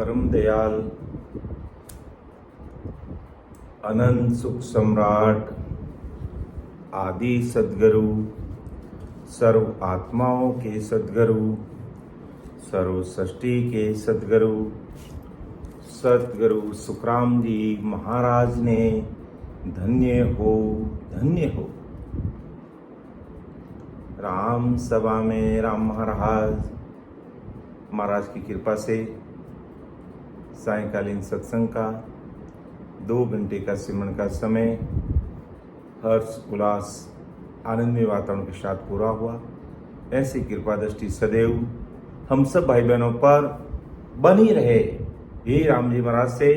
परम दयाल अनंत सुख सम्राट आदि सद्गुरु, सर्व आत्माओं के सद्गुरु, सर्व सृष्टि के सद्गुरु, सद्गुरु सुखराम जी महाराज ने धन्य हो, धन्य हो। राम सभा में राम महाराज की कृपा से सायंकालीन सत्संग का 2 घंटे का सिमरन का समय हर्ष उल्लास आनंदमय वातावरण के साथ पूरा हुआ। ऐसी कृपा दृष्टि सदैव हम सब भाई बहनों पर बनी रहे। यही राम जी महाराज से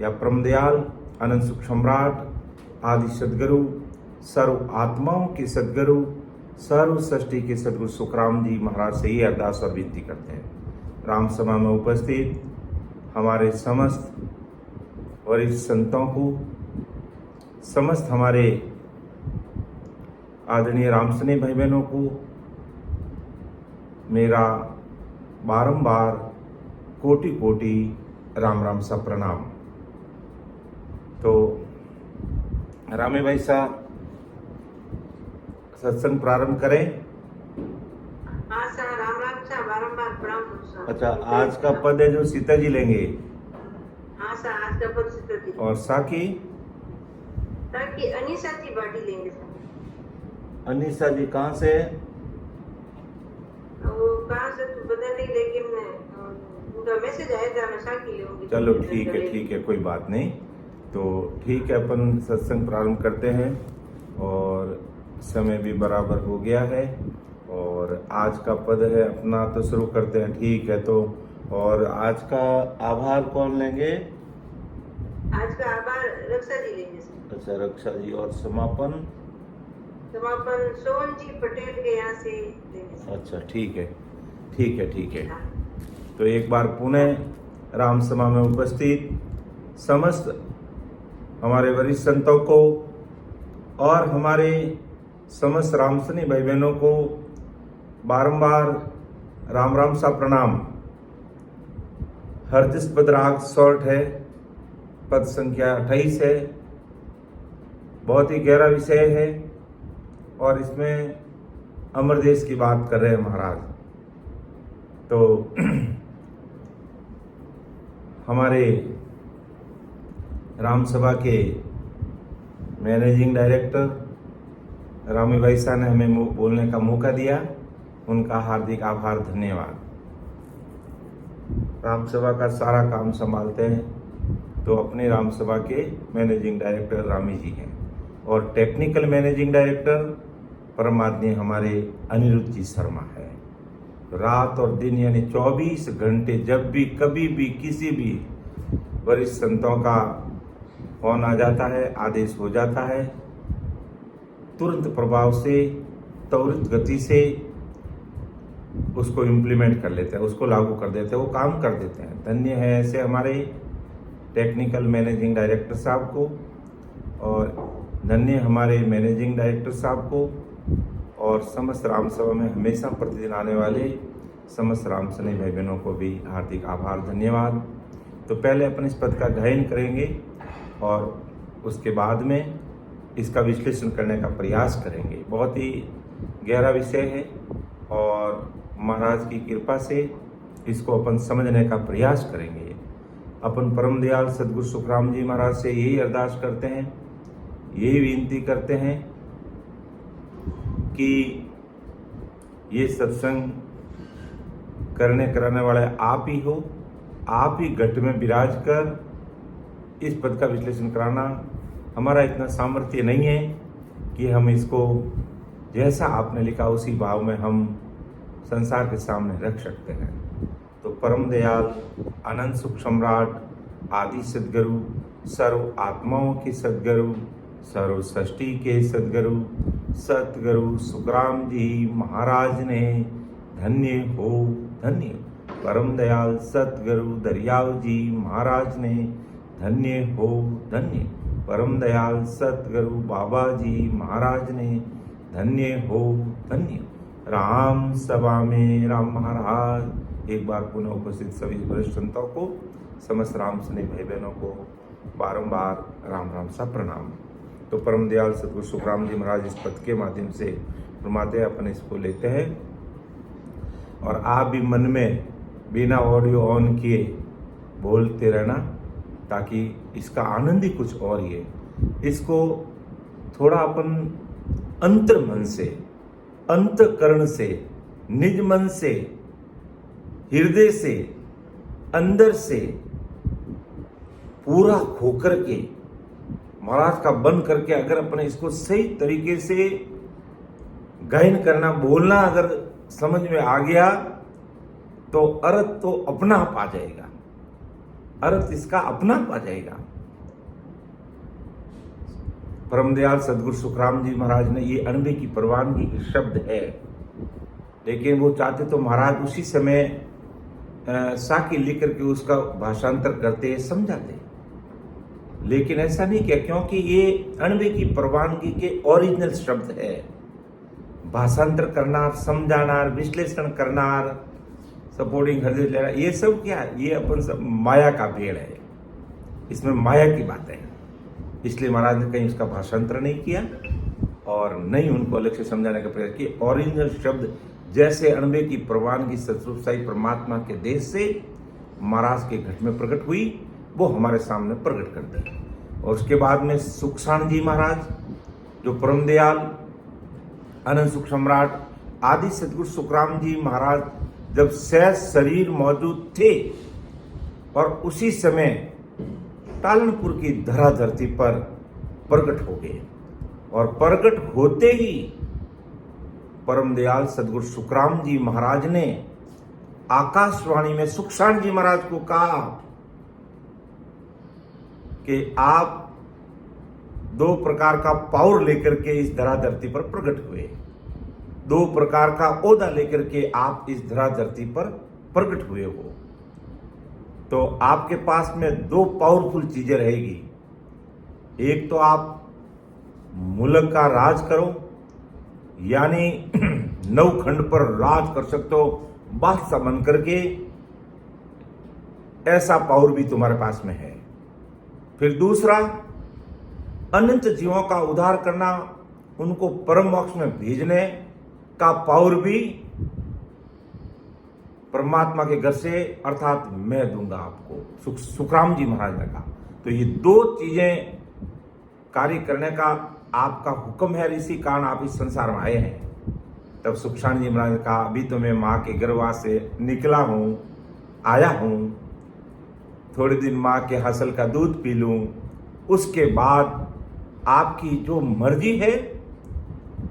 या परम दयाल अनंत सुख सम्राट आदि सद्गुरु, सर्व आत्माओं के सद्गुरु, सर्व सृष्टि के सद्गुरु सुखराम जी महाराज से ही अरदास और विनती करते हैं। राम सभा में उपस्थित हमारे समस्त वरिष्ठ संतों को, समस्त हमारे आदरणीय रामसने भाई बहनों को मेरा बारंबार कोटि कोटि राम राम सा प्रणाम। तो रामे भाई साहब सत्संग प्रारंभ करें। हाँ सर, राम राम सा बारंबार प्रणाम सर। अच्छा, आज का पद है जो सीता जी लेंगे। हाँ सर, आज का पद सीता जी और साकी अनीसा जी बाटी लेंगे सर। अनीसा जी कहाँ से? वो कहाँ से तो पता नहीं, लेकिन उनका मैसेज आया था, मैं साकी लूंगी। चलो ठीक है, कोई बात नहीं। तो ठीक है, अपन सत्संग प्रारंभ करते हैं और समय भी बराबर हो गया है। और आज का पद है अपना, तो शुरू करते हैं। ठीक है, तो और आज का आभार कौन लेंगे? आज का आभार रक्षा जी लेंगे सर। अच्छा, रक्षा जी। और समापन सोहन जी पटेल के यहाँ से लेंगे सर। अच्छा, ठीक है। तो एक बार पुनः राम सभा में उपस्थित समस्त हमारे वरिष्ठ संतों को और हमारे समस्त रामसनी भाई बहनों को बारंबार राम राम सा प्रणाम। हरदिश राग शॉर्ट है, पद संख्या 28 है। बहुत ही गहरा विषय है और इसमें अमर देश की बात कर रहे हैं महाराज। तो हमारे राम सभा के मैनेजिंग डायरेक्टर रामी भाई साहब ने हमें बोलने का मौका दिया, उनका हार्दिक आभार, धन्यवाद। राम सभा का सारा काम संभालते हैं तो अपने राम सभा के मैनेजिंग डायरेक्टर रामी जी हैं और टेक्निकल मैनेजिंग डायरेक्टर परमात्मा हमारे अनिरुद्ध जी शर्मा है। रात और दिन यानी 24 घंटे जब भी कभी भी किसी भी वरिष्ठ संतों का फोन आ जाता है, आदेश हो जाता है, तुरंत प्रभाव से त्वरित गति से उसको इम्प्लीमेंट कर लेते हैं, उसको लागू कर देते हैं, वो काम कर देते हैं। धन्य है ऐसे हमारे टेक्निकल मैनेजिंग डायरेक्टर साहब को और धन्य हमारे मैनेजिंग डायरेक्टर साहब को और समस्त राम सभा में हमेशा प्रतिदिन आने वाले समस्त रामसने भाई बहनों को भी हार्दिक आभार, धन्यवाद। तो पहले अपन इस पद का गायन करेंगे और उसके बाद में इसका विश्लेषण करने का प्रयास करेंगे। बहुत ही गहरा विषय है और महाराज की कृपा से इसको अपन समझने का प्रयास करेंगे। अपन परम दयाल सद्गुरु सुखराम जी महाराज से यही अरदास करते हैं, यही विनती करते हैं कि ये सत्संग कराने वाले आप ही हो। आप ही घट में विराज कर इस पद का विश्लेषण कराना, हमारा इतना सामर्थ्य नहीं है कि हम इसको जैसा आपने लिखा उसी भाव में हम संसार के सामने रख सकते हैं। तो परम दयाल अनंत सुख सम्राट आदि सद्गुरु, सर्व आत्माओं के सद्गुरु, सर्व सृष्टि के सद्गुरु, सतगुरु सुखराम जी महाराज ने धन्य हो, धन्य। परम दयाल सतगुरु दरियाव जी महाराज ने धन्य हो, धन्य। परम दयाल सतगुरु बाबा जी महाराज ने धन्य हो, धन्य। राम सभा में राम महाराज एक बार पुनः उपस्थित सभी वरिष्ठ संतों को, समस्त राम स्नेही भाई बहनों को बारंबार राम राम सा प्रणाम। तो परम दयाल सदगुरु सुखराम जी महाराज इस पद के माध्यम से फरमाते अपन इसको लेते हैं और आप भी मन में बिना ऑडियो ऑन किए बोलते रहना, ताकि इसका आनंद ही कुछ और ही है। इसको थोड़ा अपन अंतर मन से, अंतकरण से, निज मन से, हृदय से, अंदर से पूरा खोकर के महाराज का बन करके अगर अपने इसको सही तरीके से गायन करना, बोलना अगर समझ में आ गया तो अर्थ तो अपना आप आ जाएगा, अर्थ इसका अपना आप आ जाएगा। परम दयाल सदगुरु सुखराम जी महाराज ने ये अणबे की प्रवानगी के शब्द है, लेकिन वो चाहते तो महाराज उसी समय साकी लिख करके उसका भाषांतर करते, समझाते, लेकिन ऐसा नहीं किया, क्योंकि ये अणबे की प्रवानगी के ओरिजिनल शब्द है। भाषांतर करना, समझाना, विश्लेषण करना, सपोर्टिंग हृदय लेना, ये सब क्या है? ये अपन सब माया का भेड़ है, इसमें माया की बात है। इसलिए महाराज ने कहीं उसका भाषांतर नहीं किया और नहीं उनको अलग से समझाने का प्रयास किया। ओरिजिनल शब्द जैसे अणबे की प्रवानगी सतरूप साई परमात्मा के देश से महाराज के घट में प्रकट हुई, वो हमारे सामने प्रकट कर दी। और उसके बाद में सुखसाण जी महाराज, जो परम दयाल अनंत सुख सम्राट आदि सदगुरु सुखराम जी महाराज जब सहज शरीर मौजूद थे और उसी समय टालनपुर की धरा धरती पर प्रकट हो गए, और प्रकट होते ही परम दयाल सदगुरु सुखराम जी महाराज ने आकाशवाणी में सुखसाण जी महाराज को कहा कि आप दो प्रकार का पावर लेकर के इस धरा धरती पर प्रकट हुए, दो प्रकार का ओहदा लेकर के आप इस धरा धरती पर प्रकट हुए हो, तो आपके पास में दो पावरफुल चीजें रहेगी। एक तो आप मुल्क का राज करो, यानी नवखंड पर राज कर सकते हो बादशाह बन करके, ऐसा पावर भी तुम्हारे पास में है। फिर दूसरा, अनंत जीवों का उद्धार करना, उनको परम मोक्ष में भेजने का पावर भी परमात्मा के घर से, अर्थात मैं दूंगा आपको, सुखराम जी महाराज ने कहा। तो ये दो चीजें कार्य करने का आपका हुक्म है, इसी कारण आप इस संसार में आए हैं। तब सुखसाण जी महाराज ने कहा, अभी तो मैं माँ के गर्भवास से निकला हूं, आया हूं, थोड़े दिन माँ के हसल का दूध पी लूं, उसके बाद आपकी जो मर्जी है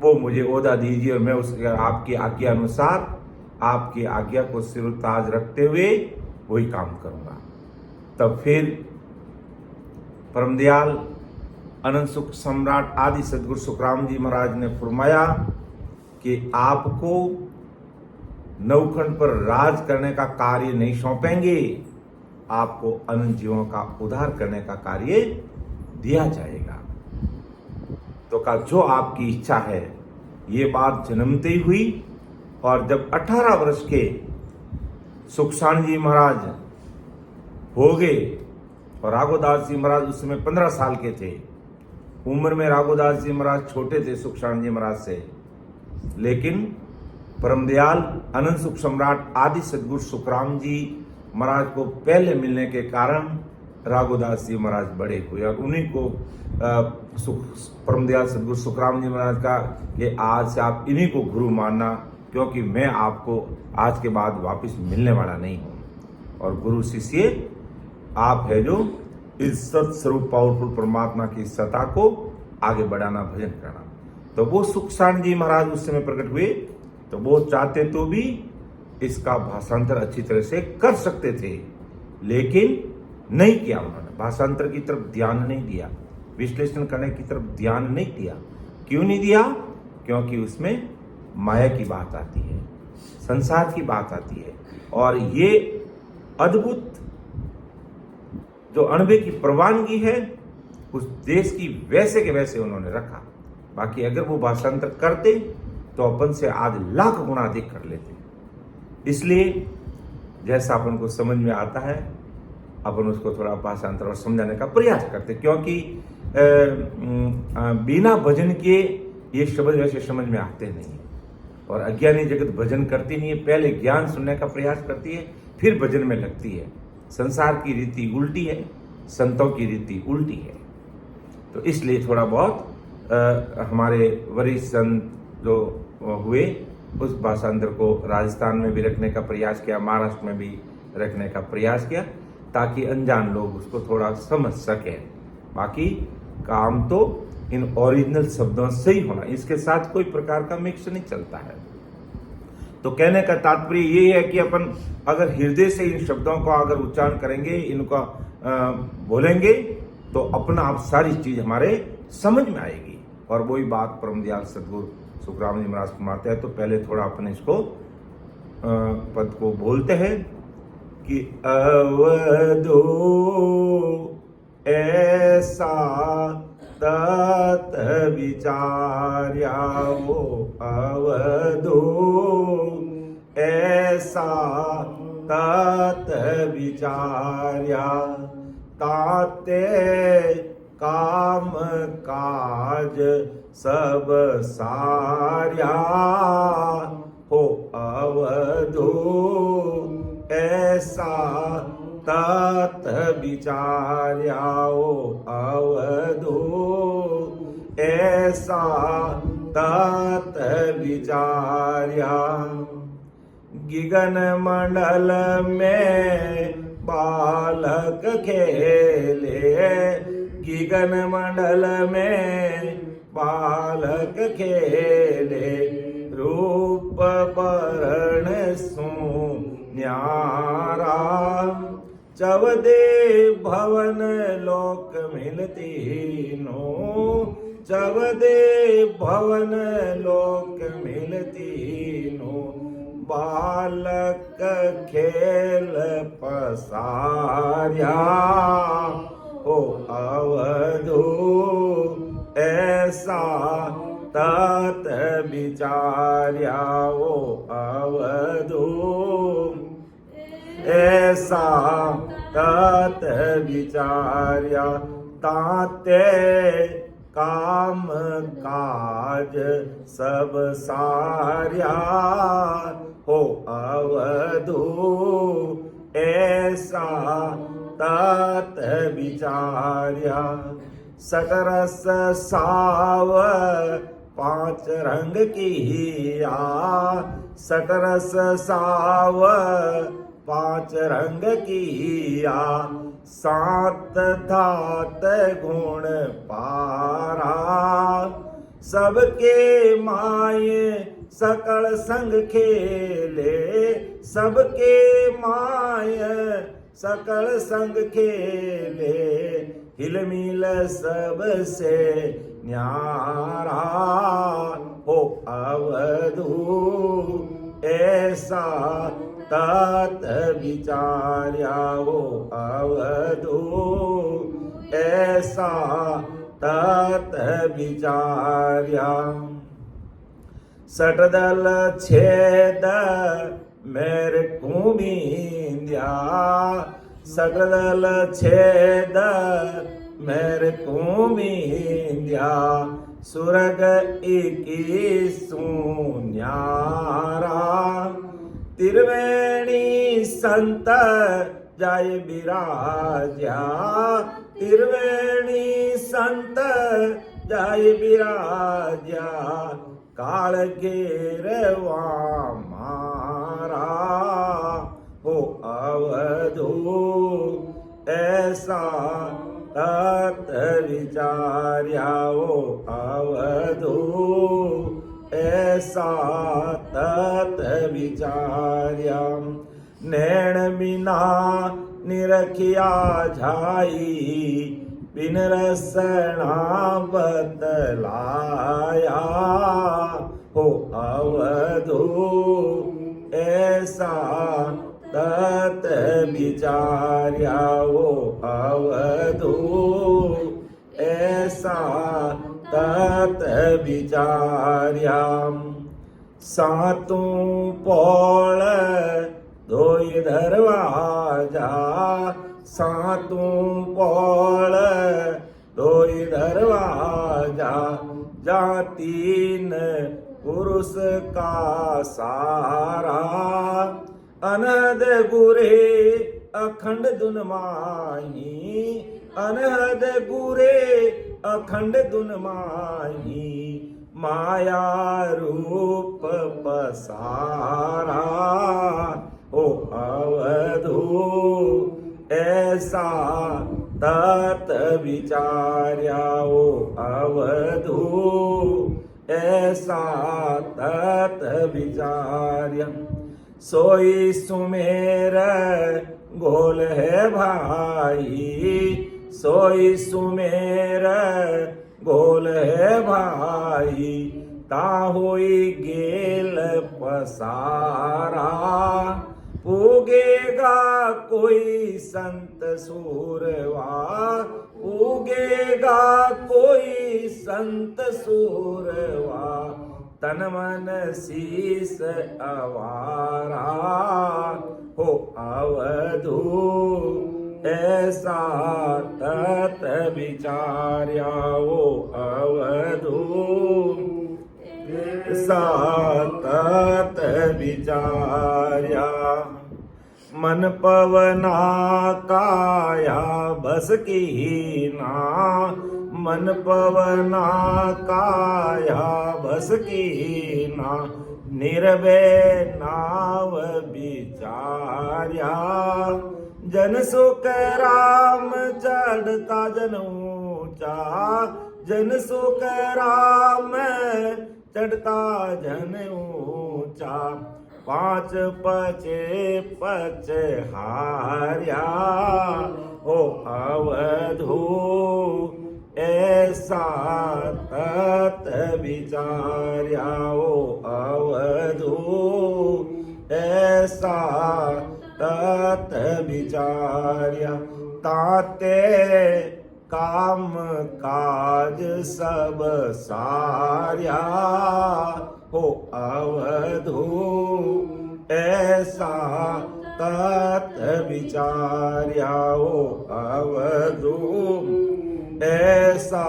वो मुझे ओहदा दीजिए और मैं उसके आपकी आज्ञा अनुसार, आपकी आज्ञा को सिर-ताज रखते हुए वही काम करूंगा। तब फिर परम दयाल अनंत सुख सम्राट आदि सदगुरु सुखराम जी महाराज ने फरमाया कि आपको नवखंड पर राज करने का कार्य नहीं सौंपेंगे, आपको अनंत जीवों का उद्धार करने का कार्य दिया जाएगा। तो कहा जो आपकी इच्छा है। ये बात जन्मते ही हुई, और जब 18 वर्ष के सुखसाण जी महाराज हो गए, और राघोदास जी महाराज उस समय 15 साल के थे, उम्र में राघोदास जी महाराज छोटे थे सुखसाण जी महाराज से, लेकिन परम दयाल अनंत सुख सम्राट आदि सदगुरु सुखराम जी महाराज को पहले मिलने के कारण राघोदास जी महाराज बड़े हुए, और उन्हीं को परम दयाल सदगुरु सुखराम जी महाराज का कि आज से आप इन्हीं को गुरु मानना, क्योंकि मैं आपको आज के बाद वापस मिलने वाला नहीं हूँ, और गुरु शिष्य आप है जो इस सत्स्वरूप पावरफुल परमात्मा की सत्ता को आगे बढ़ाना, भजन करना। तो वो सुखसाण जी महाराज उस समय प्रकट हुए, तो वो चाहते तो भी इसका भाषांतर अच्छी तरह से कर सकते थे, लेकिन नहीं किया उन्होंने। भाषांतर की तरफ ध्यान नहीं दिया, विश्लेषण करने की तरफ ध्यान नहीं दिया। क्यों नहीं दिया? क्योंकि उसमें माया की बात आती है, संसार की बात आती है, और ये अद्भुत जो अणबे की प्रवानगी है उस देश की वैसे के वैसे उन्होंने रखा। बाकी अगर वो भाषांतर करते तो अपन से आज लाख गुना अधिक कर लेते। इसलिए जैसा अपन को समझ में आता है अपन उसको थोड़ा भाषांतर और समझाने का प्रयास करते, क्योंकि बिना भजन के ये शब्द वैसे समझ में आते नहीं है। और अज्ञानी जगत भजन करती नहीं है, पहले ज्ञान सुनने का प्रयास करती है, फिर भजन में लगती है। संसार की रीति उल्टी है, संतों की रीति उल्टी है। तो इसलिए थोड़ा बहुत हमारे वरिष्ठ संत जो हुए उस भाषांतर को राजस्थान में भी रखने का प्रयास किया, महाराष्ट्र में भी रखने का प्रयास किया, ताकि अनजान लोग उसको थोड़ा समझ सकें। बाकी काम तो इन ओरिजिनल शब्दों से ही होना, इसके साथ कोई प्रकार का मिक्स नहीं चलता है। तो कहने का तात्पर्य ये है कि अपन अगर हृदय से इन शब्दों को अगर उच्चारण करेंगे, इनका बोलेंगे, तो अपना आप सारी चीज हमारे समझ में आएगी। और वही बात परम दयाल सदगुरु सुखराम जी महाराज फरमाते हैं। तो पहले थोड़ा अपन इसको पद को बोलते हैं कि अवधो ऐसा तत विचार्या वो अवधो ऐसा तत विचार्या ताते काम काज सब सार्या हो अवधो ऐसा तत विचार्या हो अवधो ऐसा तत विचार्या गिगन मंडल में बालक खेले गिगन मंडल में बालक खेले रूप बरण न्यारा चवदे भवन लोक मिलती नो चवदे भवन लोक मिलती नो बालक खेल पसार्या हो अवधो ऐसा तत विचार्या हो अवधो ऐसा तत विचार्या ताते काम काज सब सार्या हो अवधो ऐसा तत विचार्या सकरस साव पांच रंग किया सकरस साव पांच रंग किया सात धात गुण पारा सबके माये सकल संग खेले सबके माये सकल संग खेले हिलमिल सबसे न्यारा हो अवधू ऐसा तत विचार्या हो अवधू ऐसा तत विचार्या सटदल छेद मेरे कुमींद्या सटदल छेद मेरे कुमींद्या सुरग इकी सुन्यारा तिरवेणी संत जाय विराजा तिरवेणी संत जाय विराजा काल घेरवा मारा हो अवधू ऐसा तत विचार्या हो अवधू ऐसा तत विचार्या नैण बिना निरखिया झाई बिन रसना बतलाया हो अवधू ऐसा तत विचार्या हो अवधू ऐसा तत विचार्या सातों पौळ ધોઈ દરવાજા સાતું પોળ ધોઈ દરવાજા જાતીન પુરુષ કા સારા અનહદ ગુરે અખંડ ધુન માહી અનહદ ગુરે અખંડ ધુન માહી માયા રૂપ પસારા ઓ અવધુ ऐसा तत विचार्या ओ अवधू ऐसा तत विचार्य सोई सुमेर गोल है भाई सोई सुमेर गोल है भाई ताहुई गेल पसारा उगेगा कोई संत सूरवा उगेगा कोई संत सूरवा तन मन शीस अवारा हो अवधू ऐसा तत विचार्या वो अवधू सातत विचार्या मन पवना काया बस की ना मन पवना काया बस की ना निर्भय नाव विचार्या जन सुख राम चढ़ता जन ऊंचा जन सुख राम चढ़ता जन ऊंचा पांच पचे पच हार्या ओ अवधू ऐसा तत विचार्या ओ अवधू ऐसा तत विचार्या ताते काम काज सब सार्या हो अवधू ऐसा तत विचार्या हो अवधू ऐसा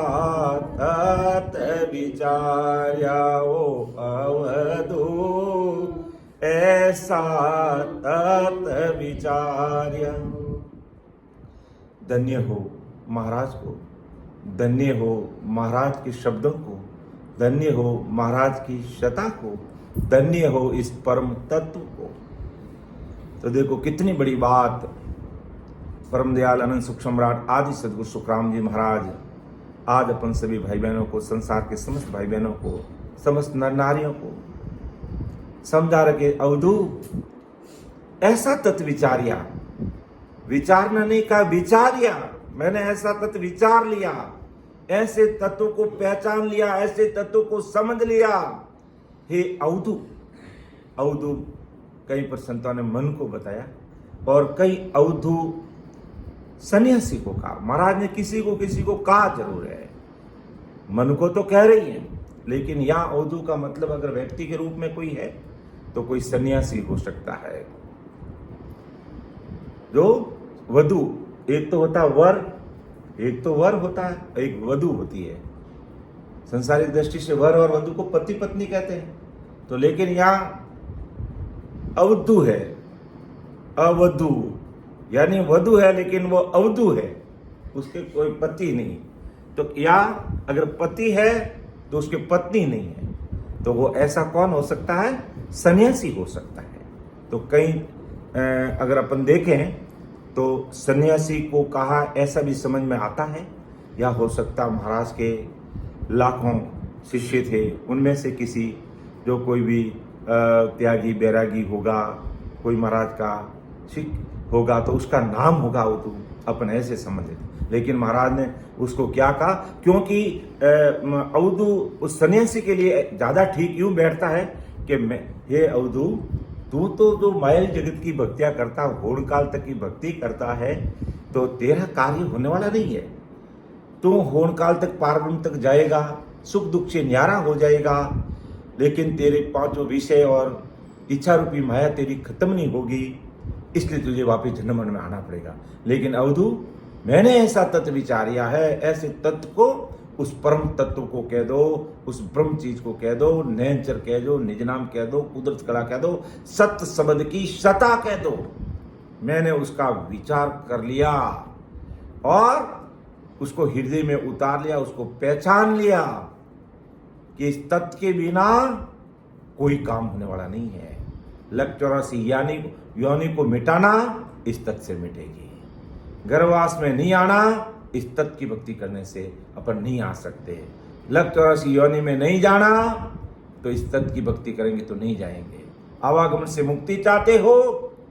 तत विचार्या हो अवधू ऐसा तत विचार्या। धन्य हो महाराज को, धन्य हो महाराज के शब्दों को, धन्य हो महाराज की शता को, धन्य हो इस परम तत्व को। तो देखो कितनी बड़ी बात परम दयाल अनंत सुख सम्राट आदि सदगुरु सुखराम जी महाराज आज अपन सभी भाई बहनों को, संसार के समस्त भाई बहनों को, समस्त नर नारियों को समझा रखे। अवधू ऐसा तत्व विचारिया, विचारना नहीं कहा विचारिया, मैंने ऐसा तत्व विचार लिया, ऐसे तत्व को पहचान लिया, ऐसे तत्व को समझ लिया। हे अवधू, अवधू कई पर संतों ने मन को बताया और कई अवधू सन्यासी को कहा। महाराज ने किसी को कहा जरूर है, मन को तो कह रही है, लेकिन यहाँ अवधू का मतलब अगर व्यक्ति के रूप में कोई है तो कोई सन्यासी हो सकता है। जो वधू, एक तो होता वर, एक तो वर होता है, एक वधू होती है। संसारिक दृष्टि से वर और वधू को पति पत्नी कहते हैं, तो लेकिन यहाँ अवधू है, अवधू यानी वधू है लेकिन वो अवधू है, उसके कोई पति नहीं। तो या अगर पति है तो उसकी पत्नी नहीं है, तो वो ऐसा कौन हो सकता है? सन्यासी हो सकता है। तो कई अगर अपन देखें तो सन्यासी को कहा ऐसा भी समझ में आता है, या हो सकता महाराज के लाखों शिष्य थे, उनमें से किसी जो कोई भी त्यागी बैरागी होगा, कोई महाराज का सिख होगा तो उसका नाम होगा अवधू, अपन ऐसे समझ लेते। लेकिन महाराज ने उसको क्या कहा, क्योंकि अवधू उस सन्यासी के लिए ज़्यादा ठीक यूं बैठता है कि मैं, हे अवधू तू तो जो मायल जगत की भक्तियाँ करता, होड़ काल तक की भक्ति करता है, तो तेरा कार्य होने वाला नहीं है। तू होड़ काल तक पारब्रह्म तक जाएगा, सुख दुख से न्यारा हो जाएगा, लेकिन तेरे पांचों विषय और इच्छा रूपी माया तेरी खत्म नहीं होगी। इसलिए तुझे वापस जन्म में आना पड़ेगा। लेकिन अवधू, मैंने ऐसा तत्व विचारिया है, ऐसे तत्व को, उस परम तत्व को कह दो, उस ब्रह्म चीज को कह दो, नैनचर कह दो, निज नाम कह दो, कुदरत कला कह दो, सत्य शब्द की सता कह दो। मैंने उसका विचार कर लिया और उसको हृदय में उतार लिया, उसको पहचान लिया कि इस तत्व के बिना कोई काम होने वाला नहीं है। लक 84 यानी योनि को मिटाना इस तत्व से मिटेगी। गर्भवास में नहीं आना, इस तत्व की भक्ति करने से अपन नहीं आ सकते। लक 84 योनि में नहीं जाना तो इस तत्व की भक्ति करेंगे तो नहीं जाएंगे। आवागमन से मुक्ति चाहते हो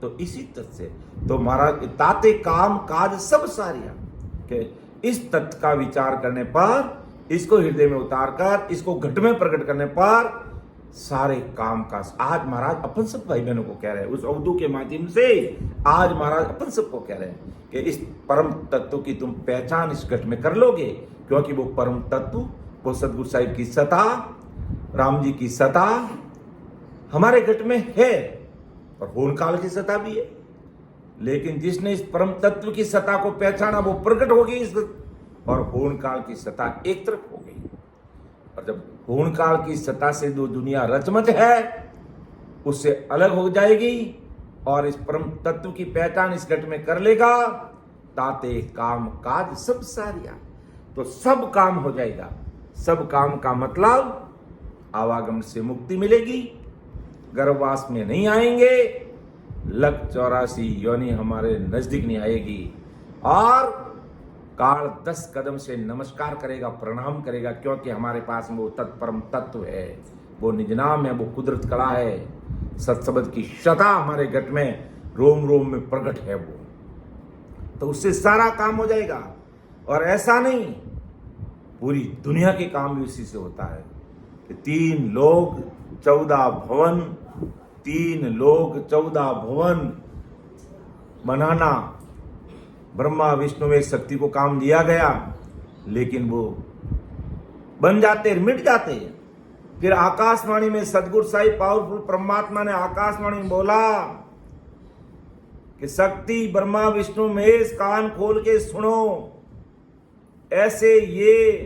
तो इसी तत्व से। तो महाराज ताते काम काज सब सारिया के इस तत्व का विचार करने पर, इसको हृदय में उतार कर, इसको घट में प्रकट करने पर सारे काम का आज महाराज अपन सब भाई बहनों को कह रहे हैं, उस अवधू के माध्यम से आज महाराज अपन सबको कह रहे हैं कि इस परम तत्व की तुम पहचान इस घट में कर लोगे, क्योंकि वो परम तत्व, वो सदगुरु साहिब की सता, राम जी की सता हमारे घट में है और होन काल की सता भी है। लेकिन जिसने इस परम तत्व की सता को पहचाना वो प्रकट हो गई इस, और होन काल की सता एक तरफ हो गई। और जब होन काल की सता से जो दुनिया रचमच है उससे अलग हो जाएगी और इस परम तत्व की पहचान इस घट में कर लेगा, ताते काम काज सब सारिया, तो सब काम हो जाएगा। सब काम का मतलब आवागमन से मुक्ति मिलेगी, गर्भवास में नहीं आएंगे, लक 84 योनि हमारे नजदीक नहीं आएगी, और काल 10 कदम से नमस्कार करेगा, प्रणाम करेगा, क्योंकि हमारे पास वो तत्परम तत्व है, वो निज नाम है, वो कुदरत कला है, सत्शब्द की शता हमारे घट में रोम रोम में प्रकट है वो, तो उससे सारा काम हो जाएगा। और ऐसा नहीं, पूरी दुनिया के काम भी उसी से होता है कि 3 लोग 14 भवन, 3 लोग 14 भवन बनाना ब्रह्मा विष्णु में शक्ति को काम दिया गया, लेकिन वो बन जाते, मिट जाते। फिर आकाशवाणी में सदगुरु साहिब पावरफुल परमात्मा ने आकाशवाणी में बोला कि शक्ति ब्रह्मा विष्णु महेश कान खोल के सुनो, ऐसे ये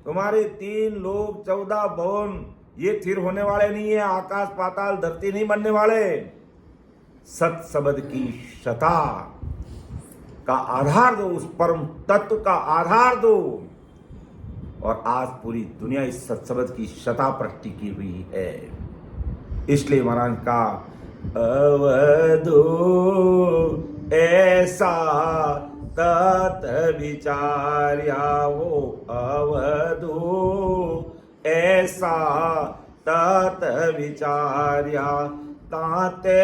तुम्हारे 3 लोग 14 भवन ये थिर होने वाले नहीं है, आकाश पाताल धरती नहीं बनने वाले। सत शब्द की शता का आधार दो, उस परम तत्व का आधार दो, और आज पूरी दुनिया इस सत्शब्द की शता पर टिकी हुई है। इसलिए महाराज का अवधू ऐसा तत् विचार्या, वो अवधू ऐसा तत् विचार्या, ताते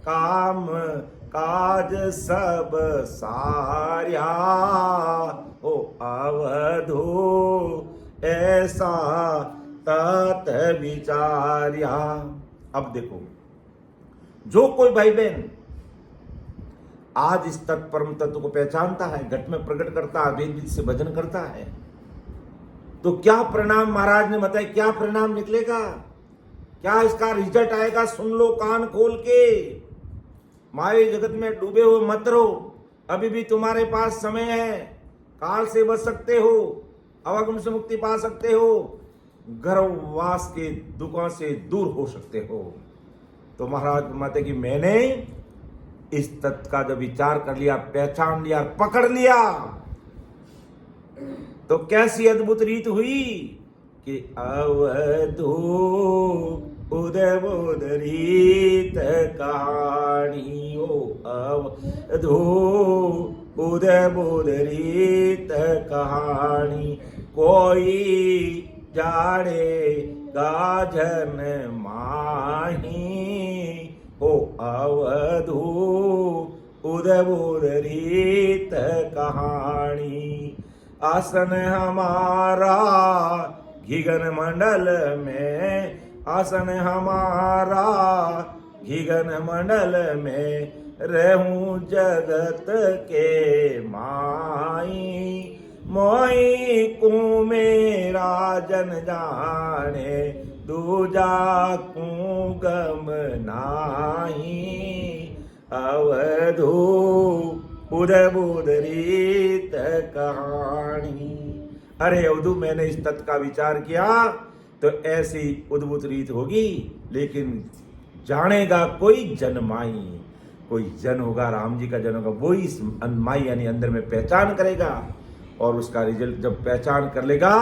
काम काज सब सार्या, ओ अवधू ऐसा तत् विचार्या। अब देखो, जो कोई भाई बहन आज इस तत्परम तत्व को पहचानता है, घट में प्रकट करता है, वेद से भजन करता है, तो क्या परिणाम महाराज ने बताया, क्या परिणाम निकलेगा, क्या इसका रिजल्ट आएगा, सुन लो कान खोल के। माया जगत में डूबे हुए मत रहो, अभी भी तुम्हारे पास समय है, काल से बच सकते हो, आवागमन से मुक्ति पा सकते हो, गर्भवास के दुखों से दूर हो सकते हो। तो महाराज फरमाते कि मैंने इस तत्व का जब विचार कर लिया, पहचान लिया, पकड़ लिया, तो कैसी अद्भुत रीत हुई कि अवधू उदय बोध रीत कहानी, ओ अवधू उदय बोध रीत कहानी, कोई जाने गाजन माही, ओ अवधू उदय बोध रीत कहानी। आसन हमारा घिगन मंडल में, आसन हमारा घिगन मंडल में, रहूं जगत के माई, मोई को मेरा जन जाने, दूजा को गम नाही, अवधू उदबुदरीत कहानी। अरे अवधू, मैंने इस तत्व का विचार किया तो ऐसी उद्भुत रीत होगी, लेकिन जानेगा कोई जनमाई। कोई जन होगा, राम जी का जन होगा, वो इस माई यानी अंदर में पहचान करेगा, और उसका रिजल्ट जब पहचान कर लेगा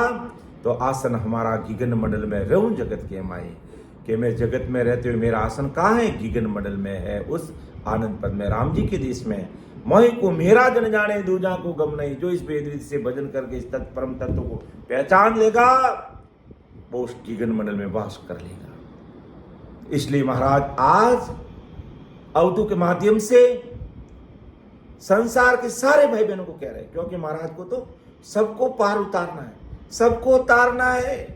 तो आसन हमारा गगन मंडल में रहूं जगत के माई। कि मैं जगत में रहते हुए मेरा आसन कहाँ है? गगन मंडल में है, उस आनंद पद में, राम जी के देश में। मोहि को मेरा जन जाने, दूजा को गम नहीं। जो इस वेद रीति से भजन करके इस तत्व परम तत्व को पहचान लेगा, वो उस गगन मंडल में वास कर लेगा। इसलिए महाराज आज अवधू के माध्यम से संसार के सारे भाई बहनों को कह रहे हैं, क्योंकि महाराज को तो सबको पार उतारना है, सबको उतारना है,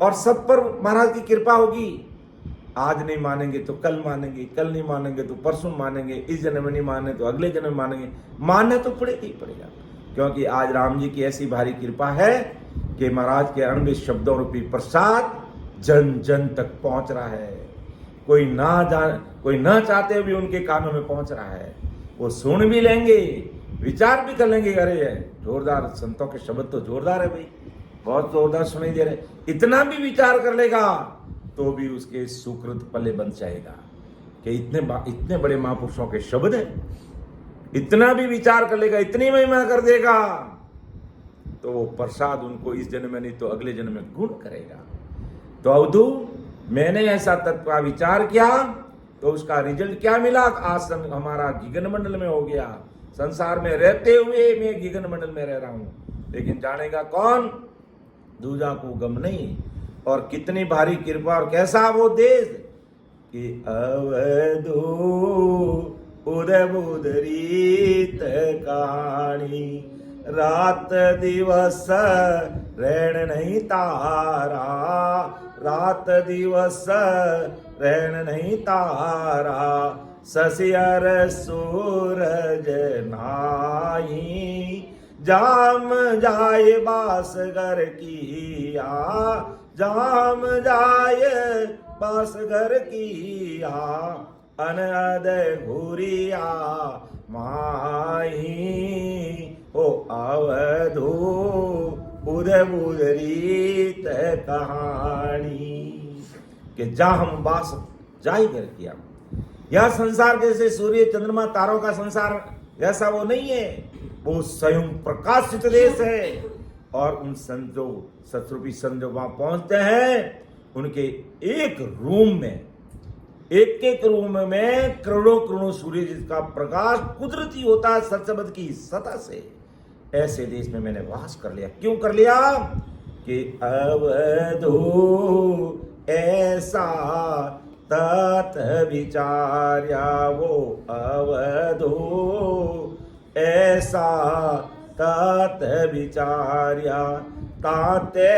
और सब पर महाराज की कृपा होगी। आज नहीं मानेंगे तो कल मानेंगे, कल नहीं मानेंगे तो परसों मानेंगे, इस जन्म में नहीं माने तो अगले जन्म में मानेंगे। मानना तो पड़ेगा ही पड़ेगा, क्योंकि आज राम जी की ऐसी भारी कृपा है कि महाराज के अणुवे शब्दों रूपी प्रसाद जन जन तक पहुंच रहा है। कोई ना चाहते हुए भी उनके कानों में पहुंच रहा है। वो सुन भी लेंगे, विचार भी कर लेंगे, अरे है जोरदार, संतों के शब्द तो जोरदार है भाई, बहुत जोरदार सुनाई दे रहे। इतना भी विचार कर लेगा तो भी उसके सुकृत पल्ले बन जाएगा कि इतने बड़े महापुरुषों के शब्द है। इतना भी विचार कर लेगा, इतनी महिमा कर देगा, तो वो प्रसाद उनको इस जन्म में नहीं तो अगले जन्म में गुण करेगा। तो अवधू, मैंने ऐसा तत्व का विचार किया तो उसका रिजल्ट क्या मिला? आसन हमारा गगन मंडल में हो गया। संसार में रहते हुए मैं गगन मंडल में रह रहा हूं, लेकिन जानेगा कौन? दूजा को गम नहीं। और कितनी भारी कृपा, और कैसा वो देश कि अवधू उदबुदरीत कहानी। रात दिवस रैन नहीं तारा, रात दिवस रैन नहीं तारा, ससियर सूरज नाई। जाम जाए बासगर किया, जाम जाए बासगर किया, अनद घूरिया माही। ओ अवधू उदबुदरीत कहानी। कि जा हम बास जाई कर किया। यह संसार जैसे सूर्य चंद्रमा तारों का संसार जैसा वो नहीं है, वो स्वयं प्रकाशित देश है। और उन संत जो सतरूपी संत जो वहां पहुंचते हैं, उनके एक रूम में करोड़ों करोड़ों सूर्य जिसका प्रकाश कुदरती होता है सत्सबद की सतह से। ऐसे देश में मैंने वास कर लिया। क्यों कर लिया? कि अवधू ऐसा तत् विचार्या, वो अवधू ऐसा तत् विचार्या, ताते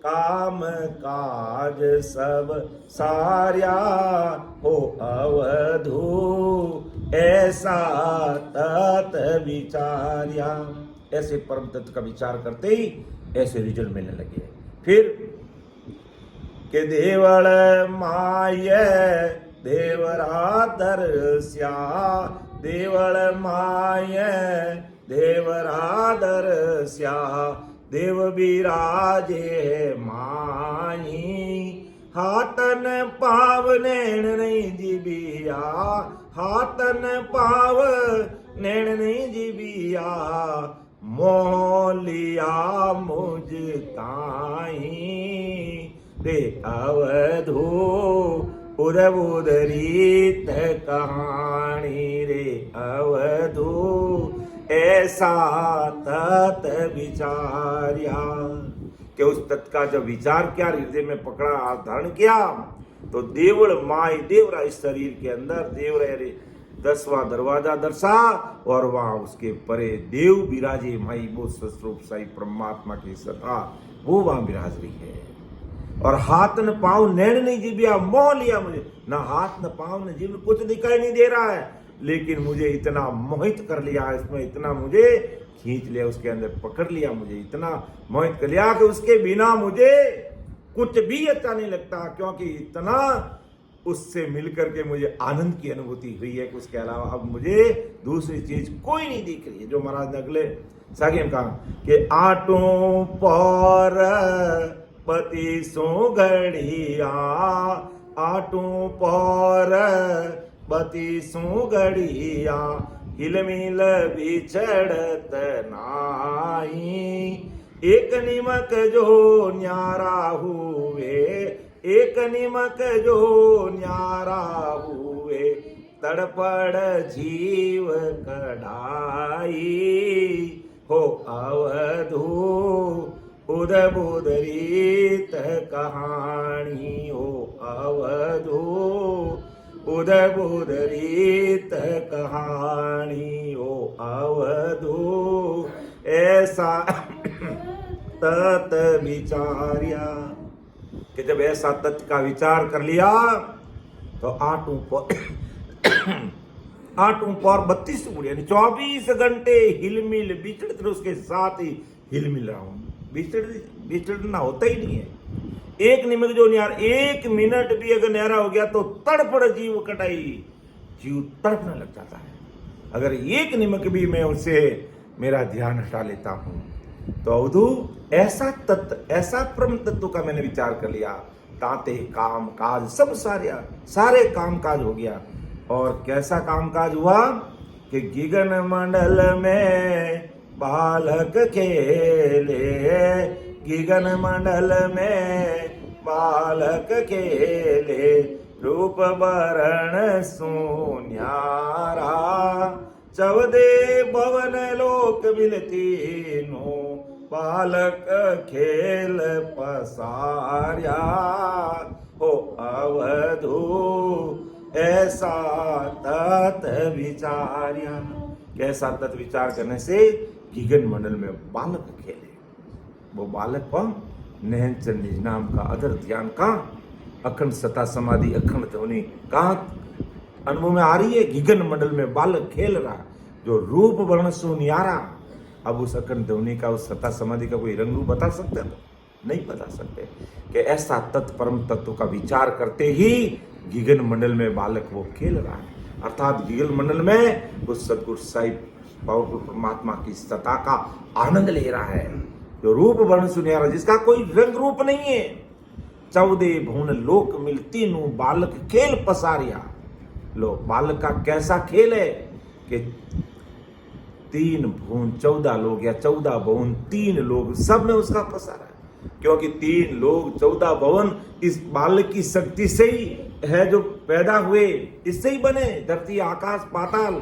काम काज सब सार्या। हो अवधू ऐसा तत् विचार्या। ऐसे परम तत्व का विचार करते ही ऐसे रिजल्ट मिलने लगे। फिर के देवल माय देवरा दर्श्या, देवल माय देवरा दर्श्या, देव विराजे माई। हाथन पाव नैन नहीं जीबिया, हाथन पाव नैन नहीं जीबिया, मोह लिया मुझ ताई। रे अवधू उदबुदरीत कहानी, रे अवधू ऐसा तत् विचार्या। कि उस तत्व का जब विचार किया, हृदय में पकड़ा, धारण किया, तो देवल माय देवरा इस शरीर के अंदर देवरा 10वां दरवाजा दर्शा, और वहां उसके परे देव विराजे माई। वो सस्वरूप साई परमात्मा की सत्ता वो वहां विराज रही है। और हाथ न पांव नैन नहीं जीविया, मोह लिया मुझे। ना हाथ न पांव न जीव, कुछ दिखाई नहीं दे रहा है, लेकिन मुझे इतना मोहित कर लिया, इसमें इतना मुझे खींच लिया, उसके अंदर पकड़ लिया, मुझे इतना मोहित कर लिया कि उसके बिना मुझे कुछ भी अच्छा नहीं लगता। क्योंकि इतना उससे मिलकर के मुझे आनंद की अनुभूति हुई है कि उसके अलावा अब मुझे दूसरी चीज कोई नहीं दिख रही है। जो महाराज ने अगले सागे में कहा कि आटों पर पति सो घड़िया, आटों पर पति सो घड़िया, हिलमिल बिछड़त नाई, एक निमक जो न्यारा हुए, एक निमक जो न्यारा हुए, तड़पड़ जीव कढ़ाई, हो अवधू उद बुदरीत कहानी, हो अवधू उद बुदरीत कहानी, हो अवधू ऐसा तत् विचार्या, कि जब ऐसा तत्व का विचार कर लिया तो आटों पर 32 गुड़िया यानी 24 घंटे हिलमिल बिछड़ते उसके साथ ही हिलमिल रहा हूं। बिछड़ना होता ही नहीं है। एक निमिष जो न्यारा, एक मिनट भी अगर न्यारा हो गया तो तड़पड़ जीव कटाई, जीव तड़पने लग जाता है। अगर एक निमिष भी मैं उससे मेरा ध्यान हटा लेता हूं तो अवधू ऐसा तत्व, ऐसा परम तत्व का मैंने विचार कर लिया, ताते काम काज सब सारे काम काज हो गया। और कैसा काम काज हुआ कि गगन मंडल में बालक खेले, गगन मंडल में बालक खेले, रूप वरण सुन्यारा, चौदे भवन लोक मिलती नो, बालक खेल पसार्या, हो अवधू ऐसा तत् विचार्या। कैसा तत् विचार करने से गगन मंडल में बालक खेले। वो बालक कौन? नयनचंद निज नाम का अधर ध्यान का अखंड सता समाधि अखंड ध्वनि का अनुभव में आ रही है। गगन मंडल में बालक खेल रहा, जो रूप वर्ण सुनियारा। अब उस अखंड ध्वनि का, उस सता समाधि का कोई रंग रूप बता सकते हैं? नहीं बता सकते। कि ऐसा तत्परम तत्व का विचार करते ही गगन मंडल में बालक वो खेल रहा है। अर्थात गगन मंडल में उस सदगुरु साहिब पावरफुल परमात्मा की सत्ता का आनंद ले रहा है, जो रूप वर्ण सुनियारा, जिसका कोई रंग रूप नहीं है। 14 भुवन लोक मिलती नु, बालक खेल पसारिया। लो, बालक का कैसा खेल है कि 3 भुवन 14 लोग या 14 भुवन 3 लोग सब में उसका पसारा है। क्योंकि 3 लोग 14 भुवन इस बालक की शक्ति से ही है, जो पैदा हुए इससे ही बने। धरती आकाश पाताल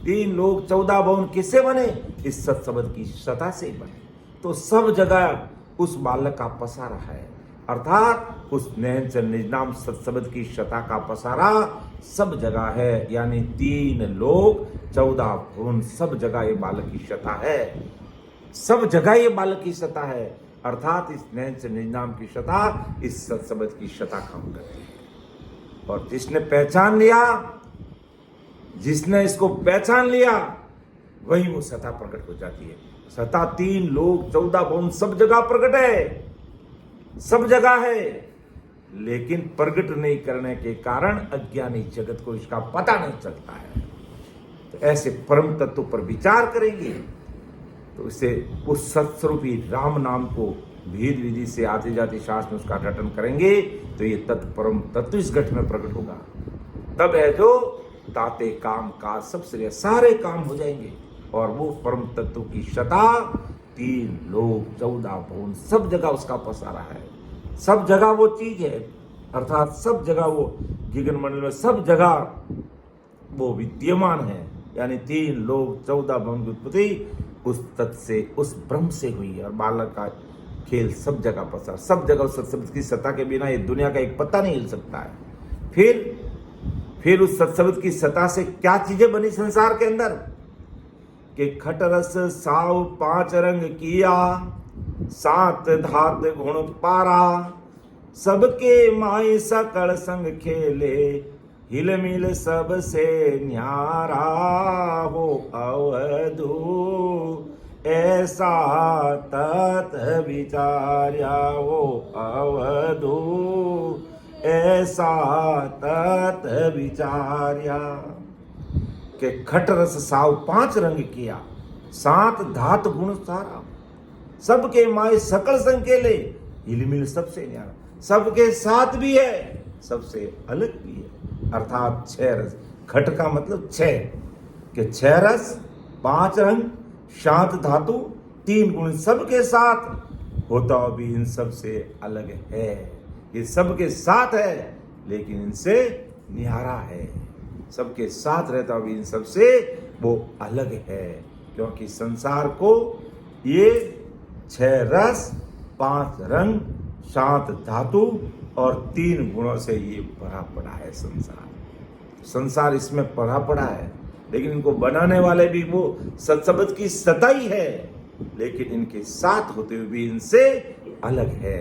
3 लोग 14 भुवन किससे बने? इस सत्सबद की सत्ता से ही बने। तो सब जगह उस बालक का पसारा है, अर्थात उस नयनचंद निज नाम सत्सबद की शता का पसारा सब जगह है। यानी 3 लोग 14 भुवन सब जगह ये बालक की शता है, सब जगह ये बालक की शता है। अर्थात इस नयनचंद निज नाम की शता इस सत्सबद की शता काम करती है। और जिसने पहचान लिया, जिसने इसको पहचान लिया, वही वो सता प्रकट हो जाती है। सता 3 लोग 14 भुवन सब जगह प्रकट है, सब जगह है, लेकिन प्रकट नहीं करने के कारण अज्ञानी जगत को इसका पता नहीं चलता है। तो ऐसे परम तत्व पर विचार करेंगे तो इसे उस सत्स्वरूपी राम नाम को भेद विधि से आते जाते शास्त्र में उसका रटन करेंगे तो ये तत्परम तत्व इस घट में प्रकट होगा। तब है जो ताते काम का सब श्रेय, सारे काम हो जाएंगे। और वो परम तत्व की शता 3 लोग 14 भुवन सब जगह उसका पसारा है, सब जगह वो चीज है। अर्थात सब जगह वो गगन मंडल में सब जगह वो विद्यमान है। यानी 3 लोग 14 भुवन की उत्पत्ति उस तत्व से, उस ब्रह्म से हुई है। और बालक का खेल सब जगह पसार, सब जगह उस सत्सबद की सत्ता के बिना ये दुनिया का एक पत्ता नहीं हिल सकता है। फिर उस सत्सबद की सत्ता से क्या चीजें बनी संसार के अंदर कि खटरस साव 5 रंग किया, 7 धात गुण पारा, सबके माई सकल संग खेले, हिल मिल सबसे न्यारा, हो अवधू ऐसा तत् विचार्या, हो अवधू ऐसा तत विचार्या के खट रस साव 5 रंग किया 7 धात गुण सारा सबके माए सकल संकेले हिलमिल सबसे न्यारा सबके साथ भी है सबसे अलग भी है अर्थात 6 रस खट का मतलब 6 के 6 रस 5 रंग 7 धातु 3 गुण सबके साथ होता भी इन सबसे अलग है। ये सबके साथ है लेकिन इनसे न्यारा है। सबके साथ रहता भी इन सबसे वो अलग है क्योंकि संसार को ये 6 रस 5 रंग 7 धातु और 3 गुणों से ये भरा पड़ा है। संसार इसमें भरा पड़ा है लेकिन इनको बनाने वाले भी वो सत्शब्द की सत्ता ही है लेकिन इनके साथ होते हुए भी इनसे अलग है।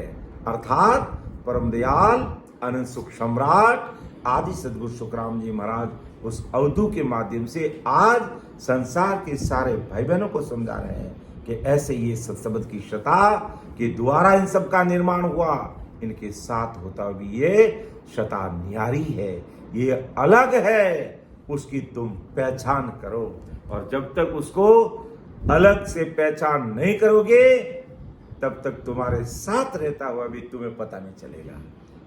अर्थात परम दयाल अनंत सुख सम्राट आदि सदगुरु सुखराम जी महाराज उस अवधू के माध्यम से आज संसार के सारे भाई बहनों को समझा रहे हैं कि ऐसे ये सत्शब्द की शता के द्वारा इन सब का निर्माण हुआ। इनके साथ होता भी ये शता न्यारी है, ये अलग है, उसकी तुम पहचान करो। और जब तक उसको अलग से पहचान नहीं करोगे तब तक तुम्हारे साथ रहता हुआ भी तुम्हें पता नहीं चलेगा।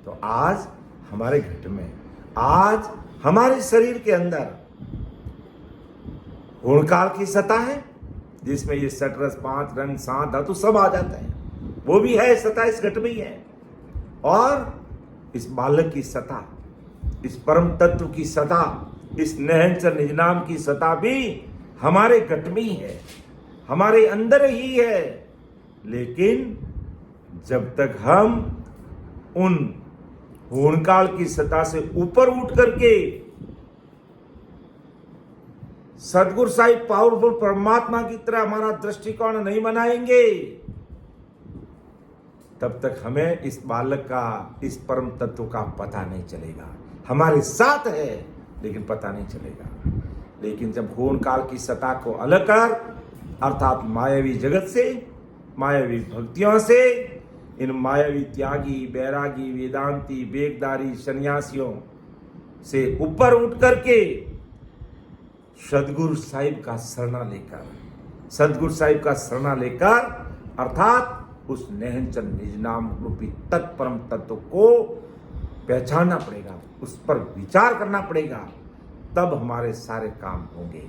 तो आज हमारे घट में, आज हमारे शरीर के अंदर गुणकाल की सत्ता है जिसमें ये 6 रस 5 रंग 7 धातु सब आ जाता है, वो भी है सत्ता इस घट में ही है। और इस बालक की सत्ता, इस परम तत्व की सत्ता, इस नहनचर निज नाम की सत्ता भी हमारे घट में ही है, हमारे अंदर ही है। लेकिन जब तक हम उन गुणकाल की सत्ता से ऊपर उठ करके सदगुरु साहिब पावरफुल परमात्मा की तरह हमारा दृष्टिकोण नहीं बनाएंगे तब तक हमें इस बालक का, इस परम तत्व का पता नहीं चलेगा। हमारे साथ है लेकिन पता नहीं चलेगा। लेकिन जब गुणकाल की सत्ता को अलग कर अर्थात मायावी जगत से, मायावी भक्तियों से, इन मायावी त्यागी, बैरागी, वेदांती, वेगदारी सन्यासियों से ऊपर उठ करके सदगुरु साहिब का शरणा लेकर, सदगुरु साहिब का शरणा लेकर अर्थात उस नहनचर निज नाम रूपी तत्परम तत्व को पहचानना पड़ेगा, उस पर विचार करना पड़ेगा, तब हमारे सारे काम होंगे।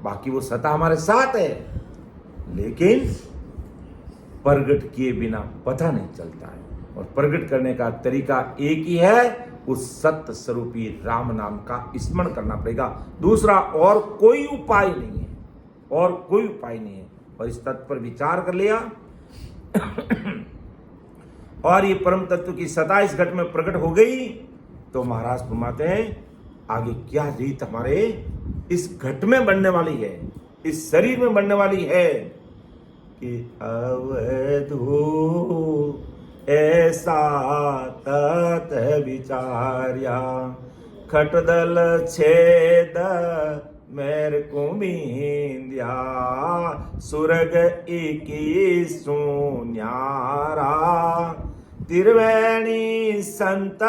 बाकी वो सत्ता हमारे साथ है लेकिन प्रगट किए बिना पता नहीं चलता है। और प्रगट करने का तरीका एक ही है, उस सत्य स्वरूपी राम नाम का स्मरण करना पड़ेगा। दूसरा और कोई उपाय नहीं है, और कोई उपाय नहीं है। और इस तत्व पर विचार कर लिया और ये परम तत्व की सत्ता इस घट में प्रकट हो गई तो महाराज फरमाते हैं आगे क्या रीत हमारे इस घट में बनने वाली है, इस शरीर में बनने वाली है कि अवधू ऐसा तत विचार्या खटदल छेद मेर कुमिंद्या सुरग 21 न्यारा तिरवेणी संत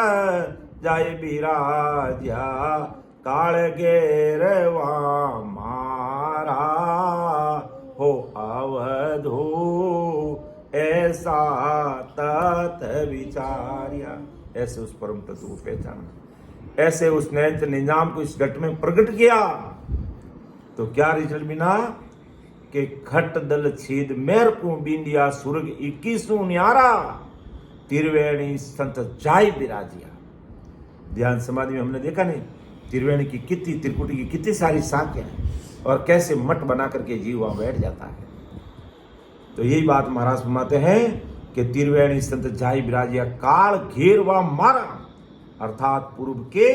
जय बिराज्या काल गेरवा मारा हो अवधू ऐसा तत विचार्या। ऐसे उस परम तत्व को पहचाना, ऐसे उस नैत्र निजाम को इस घट में प्रकट किया तो क्या रिजल्ट मिला कि खट दल छेद मेर को बिंदिया सुरग 21 न्यारा तिरवेणी संत जाय बिराजिया। ध्यान समाधि में हमने देखा नहीं तिरवेणी की कितनी, त्रिकुटी की कितनी सारी शाखाएं हैं और कैसे मठ बना करके जीव वहां बैठ जाता है। तो यही बात महाराज फरमाते हैं कि तिरवेणी संत जाय बिराजिया काल घेरवा मारा अर्थात पूर्व के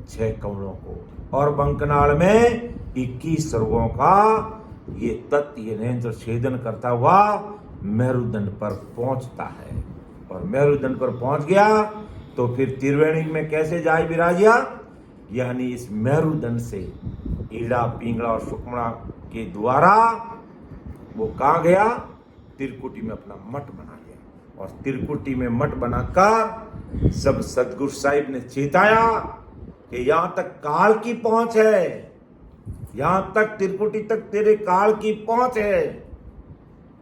6 कमलों को और बंकनाल में 21 सर्गों का ये तत्व, ये नेत्र छेदन करता हुआ मेरुदंड पर पहुंचता है। और मेरुदंड पर पहुंच गया तो फिर त्रिवेणी में कैसे जाए विराजिया, यानी इस मेरुदंड से ईड़ा, पिंगला और सुकमणा के द्वारा वो कहाँ गया, त्रिकुटी में अपना मठ बना लिया। और त्रिकुटी में मठ बनाकर जब सदगुरु साहिब ने चेताया कि यहां तक काल की पहुंच है, यहां तक त्रिकुटी तक तेरे काल की पहुंच है,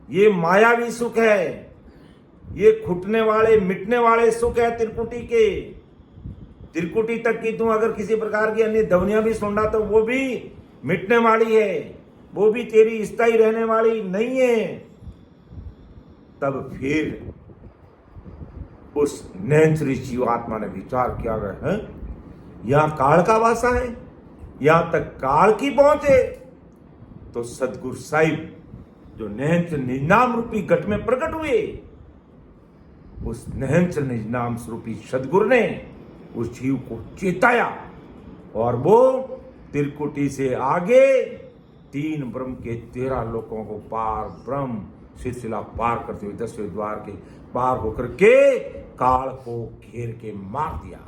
ये मायावी सुख है, ये खुटने वाले मिटने वाले सुख है त्रिकुटी के। त्रिकुटी तक की तू अगर किसी प्रकार की अन्य ध्वनियां भी सुन रहा तो वो भी मिटने वाली है, वो भी तेरी स्थायी रहने वाली नहीं है। तब फिर उस नैनचरी जीवात्मा ने विचार किया है, यहां काल का वासा है, यहां तक काल की पहुंच है। तो सदगुरु साहिब जो नैनच निजनाम रूपी घट में प्रकट हुए, उस नैनच निजनाम स्वरूपी सदगुरु ने उस जीव को चेताया और वो त्रिकुटी से आगे 3 ब्रह्म के 13 लोकों को पार ब्रह्म सिलसिला पार करते हुए 10वें द्वार के पार होकर के काल को घेर के मार दिया,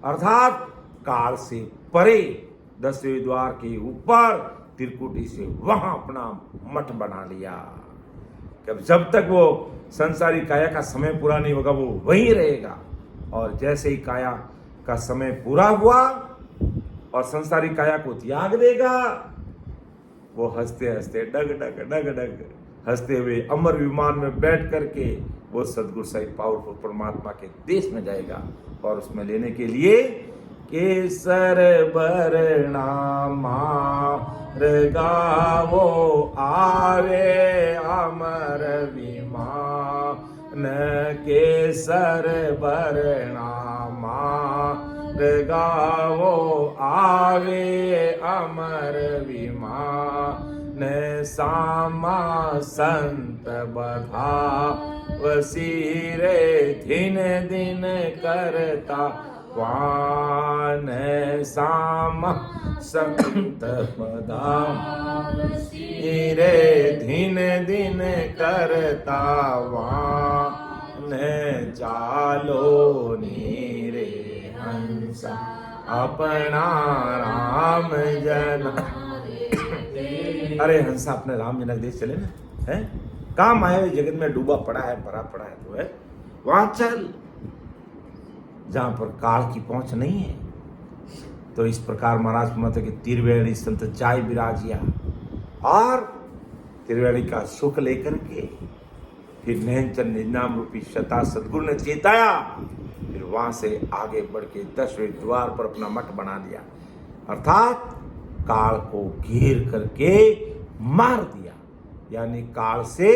अर्थात काल से परे 10वें द्वार के ऊपर त्रिकुटी से वहां अपना मठ बना लिया। जब तक वो संसारी काया का समय पूरा नहीं होगा वो वहीं रहेगा, और जैसे ही काया का समय पूरा हुआ और संसारी काया को त्याग देगा, वो हंसते हंसते डग डग डग डग हंसते हुए अमर विमान में बैठ करके वो सदगुरु साहिब पावरफुल परमात्मा के देश में जाएगा। और उसमें लेने के लिए केसर बरना मार्गावो आवे अमर विमान, केसर बरना मार्गावो आवे अमर विमान, सामा संत बधा वसीरे दिन दिन करता वान, सामा संत बधा वसीरे दिन दिन करता वान, चालो नीरे हंसा अपना राम जना। अरे हंसा अपने राम जनक देश चले ना, है काम आए हुए जगत में डूबा पड़ा है, भरा पड़ा है, तो है वहां चल जहां पर काल की पहुंच नहीं है। तो इस प्रकार महाराज मत कि त्रिवेणी संत जाय विराजिया, और त्रिवेणी का सुख लेकर के फिर नैनचन निजनाम रूपी शता सदगुरु ने चेताया, फिर वहां से आगे बढ़ के 10वें द्वार पर अपना मठ बना दिया, अर्थात काल को घेर करके मार दिया, यानी काल से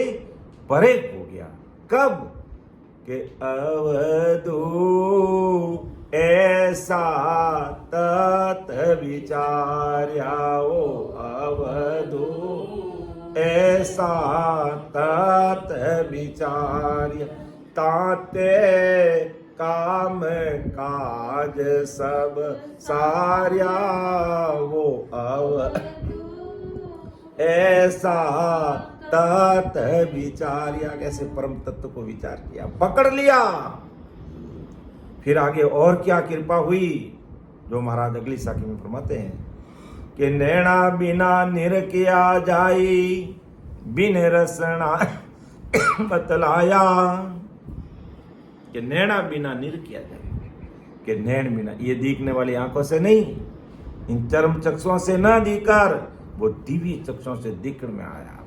परे हो गया। कब के अवधू ऐसा तत विचार्या, ओ अवधू ऐसा तत विचार्य, ताते काम काज सब सार्या, वो ऐसा तत् विचार्या, कैसे परम तत्व को विचार किया, पकड़ लिया। फिर आगे और क्या कृपा हुई, जो महाराज अगली साखी में फरमाते हैं कि नैना बिना निर किया जाई, बिन रसना बतलाया, कि नैना बिना निर किया जाए, कि नैन बिना, ये देखने वाली आंखों से नहीं, इन चर्म चक्षुओं से ना दिखकर वो दिव्य चक्षुओं से दिखने में आया,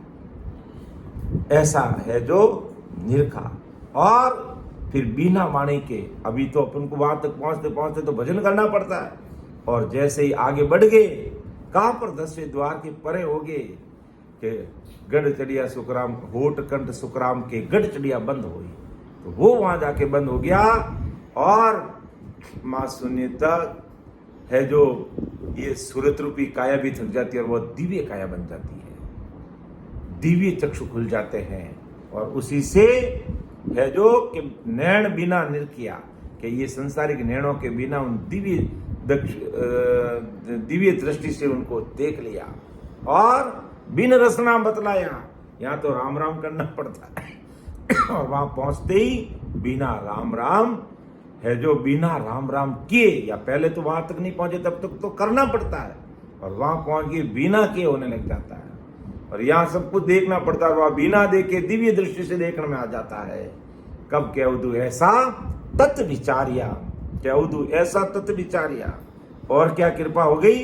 ऐसा है जो निरखा। और फिर बिना वाणी के, अभी तो अपन को वहां तक पहुंचते पहुंचते तो भजन करना पड़ता है, और जैसे ही आगे बढ़ गए, कहां पर 10वें द्वार के परे हो गए कि गढ़ चढ़िया सुखराम, होठ कंठ सुखराम के गढ़ चढ़िया बंद हुई, तो वो वहां जाके बंद हो गया। और मां शून्यता है जो ये सूरत रूपी काया भी थक जाती है और वो दिव्य काया बन जाती है, दिव्य चक्षु खुल जाते हैं। और उसी से है जो कि नैन बिना निर किया, कि ये संसारिक नैनों के बिना उन दिव्य दृष्टि से उनको देख लिया, और बिन रसना बतलाया, यहाँ तो राम राम करना पड़ता है, और वहां पहुंचते ही बिना राम राम है जो बिना राम राम किए, या पहले तो वहां तक नहीं पहुंचे तब तक तो करना पड़ता है, और वहां पहुंच के बिना किए होने लग जाता है, और यहाँ सब कुछ देखना पड़ता है, वहां बिना देखे दिव्य दृष्टि से देखने में आ जाता है। कब क्या अवधू ऐसा तत् विचारिया, क्या उदू ऐसा तत् विचारिया। और क्या कृपा हो गई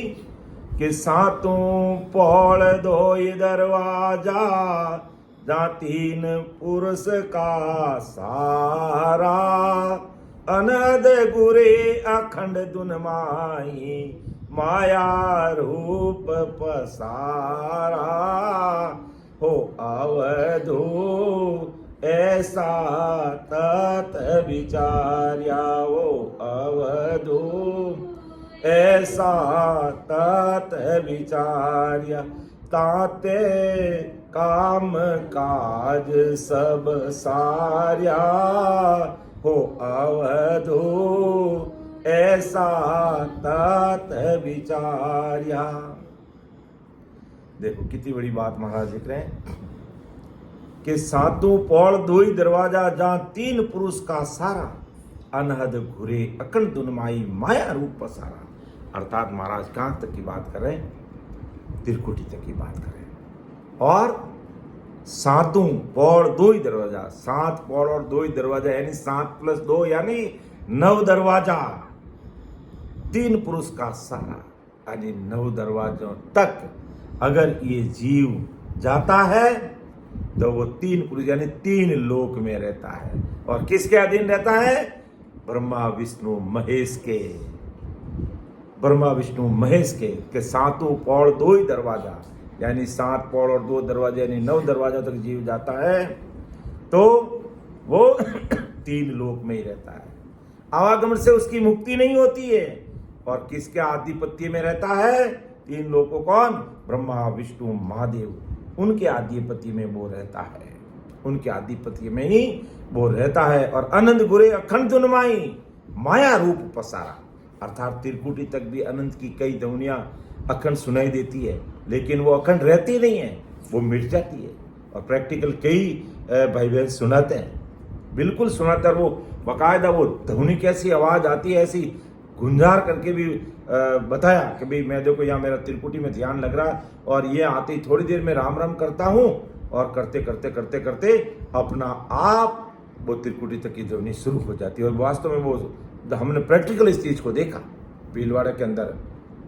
कि सातों पौड़ धोई दरवाजा, जहाँ तीन पुरुष का सारा, अनद गुरे अखंड दुन माई, माया रूप पसारा। हो अवधू ऐसा तत् विचार्या, वो अवधू ऐसा तत् विचार्या। ताते काम काज सब सार्या, हो अवधू ऐसा तत् विचार्या। देखो कितनी बड़ी बात महाराज लिख रहे हैं कि सातों पौड़ धोई दरवाजा, जहां तीन पुरुष का सारा, अनहद घुरे अकंड दुनमाई, माया रूप पसारा। अर्थात महाराज कहां तक की बात कर रहे हैं? त्रिकुटी तक की बात कर रहे हैं। और सातों पौड़ दो ही दरवाजा, 7 पौड़ और 2 ही दरवाजा, यानी 7 + 2 यानी 9 दरवाजा, 3 पुरुष का सारा, यानी 9 दरवाजों तक अगर ये जीव जाता है तो वो 3 पुरुष यानी 3 लोक में रहता है। और किसके अधीन रहता है? ब्रह्मा विष्णु महेश के। ब्रह्मा विष्णु महेश के सातों पौड़ 2 ही दरवाजा, यानी 7 पौड़ और 2 दरवाजे, यानी 9 दरवाजा तक जीव जाता है तो वो 3 लोक में ही रहता है। आवागमन से उसकी मुक्ति नहीं होती है। और किसके आधिपत्य में रहता है? 3 लोकों कौन? ब्रह्मा विष्णु महादेव, उनके आधिपत्य में वो रहता है, उनके आधिपत्य में ही वो रहता है। और अनंत गुरे अखंड दुनमाई, माया रूप पसारा। अर्थात त्रिकुटी तक भी अनंत की कई ध्वनियां अखंड सुनाई देती है, लेकिन वो अखंड रहती नहीं है, वो मिट जाती है। और प्रैक्टिकल कई भाई बहन सुनाते हैं, बिल्कुल सुनाते हैं। वो बाकायदा वो ध्वनि कैसी आवाज आती है, ऐसी गुंजार करके भी बताया कि भाई मैं देखो यहाँ मेरा त्रिकुटी में ध्यान लग रहा है, और ये आते ही थोड़ी देर में राम राम करता हूँ, और करते करते करते करते अपना आप वो त्रिकुटी तक की ध्वनि शुरू हो जाती है। और वास्तव में वो हमने प्रैक्टिकल इस चीज को देखा, भीलवाड़ा के अंदर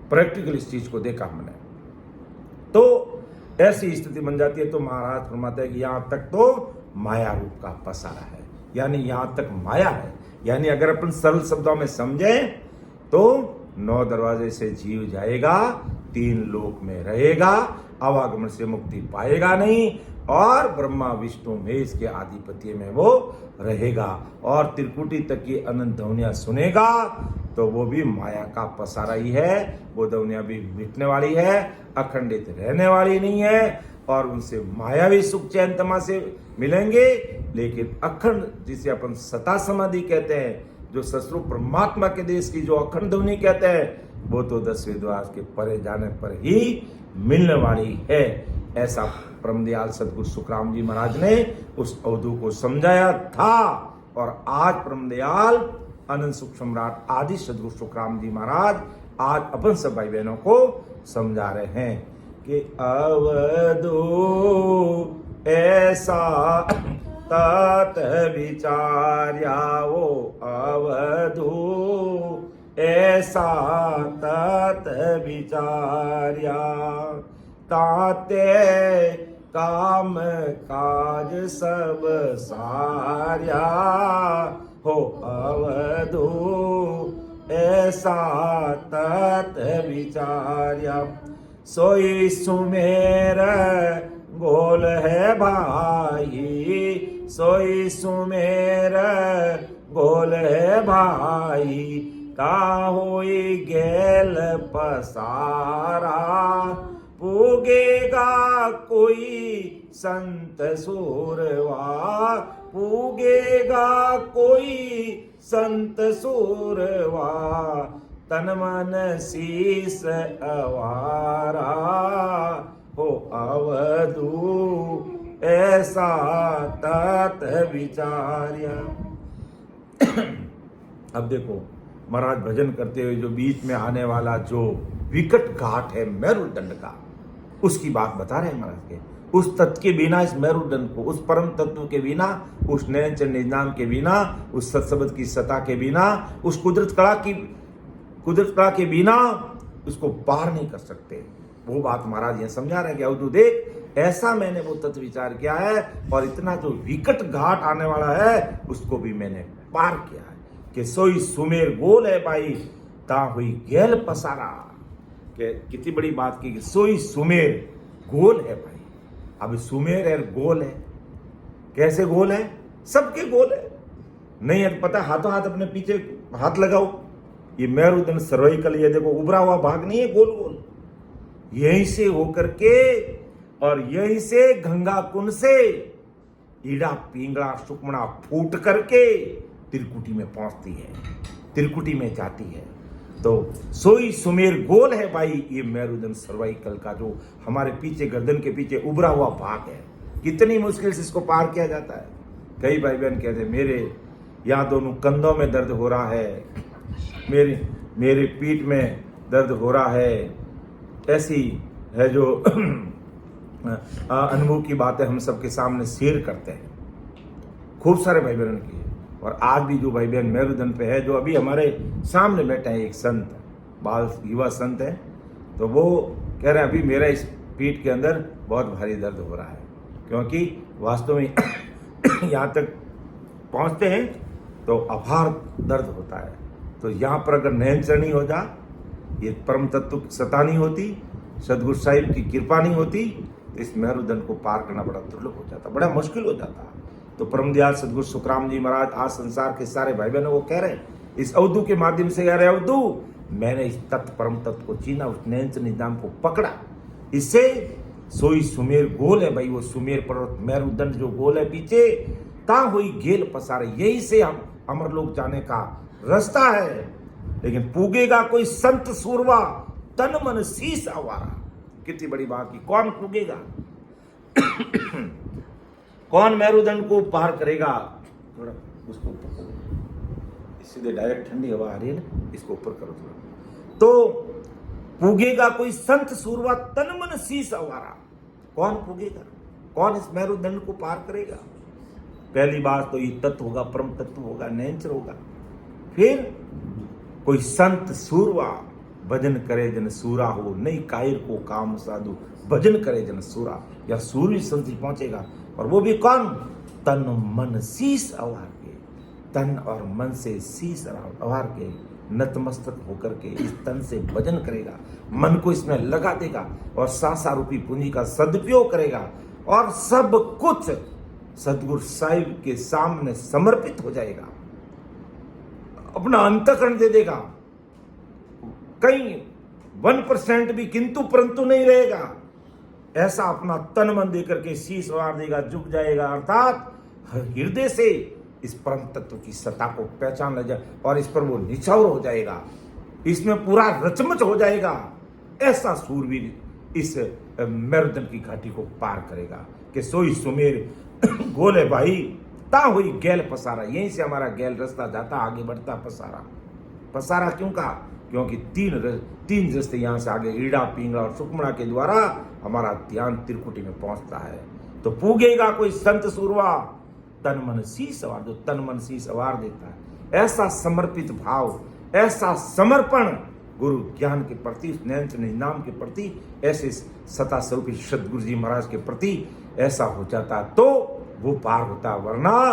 प्रैक्टिकल इस चीज को देखा हमने। तो ऐसी स्थिति बन जाती है। तो महाराज फरमाते हैं कि यहाँ तक तो माया रूप का पसारा है, यानी यहाँ तक माया है। यानी अगर अपन सरल शब्दों में समझें तो 9 दरवाजे से जीव जाएगा, 3 लोक में रहेगा, आवागमन से मुक्ति पाएगा नहीं, और ब्रह्मा विष्णु महेश के आधिपत्य में वो रहेगा, और त्रिकुटी तक की अनंत ध्वनियां सुनेगा तो वो भी माया का पसारा ही है। वो ध्वनियां भी मिटने वाली है, अखंडित रहने वाली नहीं है, और उनसे मायावी सुख चैन तमा से मिलेंगे। लेकिन अखंड, जिसे अपन सता समाधि कहते हैं, जो ससुर परमात्मा के देश की जो अखंड ध्वनि कहते हैं, वो तो 10वें द्वार के परे जाने पर ही मिलने वाली है। ऐसा परमदयाल सदगुरु सुखराम जी महाराज ने उस अवधू को समझाया था। और आज परमदयाल अनंत सुख सम्राट आदि सदगुरु सुखराम जी महाराज आज अपन सब भाई बहनों को समझा रहे हैं कि अवधू ऐसा तत् विचार्या, वो अवधू ऐसा तत् विचार्या। ताते काम काज सब सार्या, हो अवधू ऐसा तत् विचार्या। सोई सुमेर गोल है भाई, सोई सुमेर गोल है भाई, का होई गेल पसारा, पूगेगा कोई संत सूरवा, पूगेगा कोई संत सूरवा, तन मन शीस अवारा, हो अवधू ऐसा तत् विचार्या। अब देखो महाराज भजन करते हुए जो बीच में आने वाला जो विकट घाट है मेरुदंड का, उसकी बात बता रहे हैं महाराज के। उस तत्व के बिना, इस मेरुदंड को, उस परम तत्व के बिना, उस नयन चंद निजाम के बिना, उस सत्सबद की सता के बिना, उस कुदरत कला के बिना उसको पार नहीं कर सकते। वो बात महाराज ये समझा रहे हैं कि अवधू देख, ऐसा मैंने वो तत्व विचार किया है और इतना जो विकट घाट आने वाला है उसको भी मैंने पार किया है कि सोई सुमेर गोल है भाई, ता हुई गैल पसारा। कि कितनी बड़ी बात की कि सोई सुमेर गोल है भाई। अब सुमेर है, गोल है, कैसे गोल है? सबके गोल है। नहीं है पता, हाथों हाथ अपने पीछे हाथ लगाओ, ये मेरुदंड सर्वाइकल, ये देखो उभरा हुआ भाग नहीं है, गोल गोल, यहीं से होकर के और यहीं से गंगा कुंड से ईड़ा पिंगला सुकमणा फूट करके त्रिकुटी में पहुंचती है, त्रिकुटी में जाती है। तो सोई सुमेर गोल है भाई, ये मेरुदंड सर्वाइकल का जो हमारे पीछे गर्दन के पीछे उभरा हुआ भाग है। कितनी मुश्किल से इसको पार किया जाता है। कई भाई बहन कहते हैं मेरे यहाँ दोनों कंधों में दर्द हो रहा है, मेरे पीठ में दर्द हो रहा है। ऐसी है जो अनुभव की बातें हम सबके सामने शेयर करते हैं, खूब सारे भाई बहन की। और आज भी जो भाई बहन मेरुदंड पे है, जो अभी हमारे सामने बैठे हैं, एक संत, बाल युवा संत है, तो वो कह रहे हैं अभी मेरा इस पीठ के अंदर बहुत भारी दर्द हो रहा है, क्योंकि वास्तव में यहाँ तक पहुँचते हैं तो अपार दर्द होता है। तो यहाँ पर अगर नयन चरणी हो जा, ये परम तत्व की सता नहीं होती, सदगुरु साहिब की कृपा नहीं होती, तो इस मेरुदंड को पार करना बड़ा दुर्लभ हो जाता, बड़ा मुश्किल हो जाता। तो परम दयाल सदगुरु सुखराम जी महाराज आज संसार के सारे भाई बहनों को कह रहे हैं, इस अवधू के माध्यम से कह रहे अवधू, मैंने इस तत्व परम तत्व को चीना, उस नयन चंद निजाम को पकड़ा, इससे सोई सुमेर गोल है भाई, वो सुमेर पर्वत मेरुदंड जो गोल है पीछे, ता हुई गेल पसारे, यही से हम अमर लोक जाने का रास्ता है। लेकिन पूगेगा कोई संत सूरवा, तन मन शीस आवारा। कितनी बड़ी बात की, कौन पूगेगा? कौन मेरुदंड को पार करेगा? थोड़ा उसको ऊपर करो, सीधे डायरेक्ट ठंडी हवा आ रही है ना, इसको ऊपर करो थोड़ा। तो पूगेगा कोई संत सूरवा, तन मन शीस आवारा। कौन पूगेगा? कौन इस मेरुदंड को पार करेगा? पहली बात तो ये तत्व होगा, परम तत्व होगा, नयनचर होगा। फिर कोई संत सूरवा, भजन करे जन सूरा हो, नहीं कायर को काम साधु, भजन करे जन सूरा। या सूर्य संत पहुंचेगा, और वो भी कौन? तन मन शीस अवार के, तन और मन से शीस अवार के, नतमस्तक होकर के इस तन से भजन करेगा, मन को इसमें लगा देगा और सासा रूपी पूंजी का सदुपयोग करेगा और सब कुछ सदगुरु साहिब के सामने समर्पित हो जाएगा, अपना अंतःकरण दे देगा, कहीं 1% भी किंतु परंतु नहीं रहेगा। ऐसा अपना तन मन देकर के शीश वार देगा, झुक जाएगा, अर्थात हृदय से इस परम तत्व की सत्ता को पहचान ले जाए और इस पर वो निछावर हो जाएगा, इसमें पूरा रचमच हो जाएगा। ऐसा सूरवीर इस मेरुदंड की घाटी को पार करेगा कि सोई सुमेर गोल है भाई, ता हुई गैल पसारा। यहीं से हमारा गैल रास्ता जाता, आगे बढ़ता पसारा। पसारा क्यों कहा? क्योंकि तीन रास्ते यहाँ से आगे ईड़ा पिंगला और सुकमणा के द्वारा हमारा ध्यान त्रिकुटी में पहुंचता है। तो पूगेगा कोई संत सूरवा, तन मन शीस अवार, जो तन मन शीस अवार देता है। ऐसा समर्पित भाव, ऐसा समर्पण गुरु ज्ञान के प्रति, उस नयन चंद नाम के प्रति, ऐसे सता स्वरूपी सदगुरु जी महाराज के प्रति ऐसा हो जाता तो वो पार होता। वरना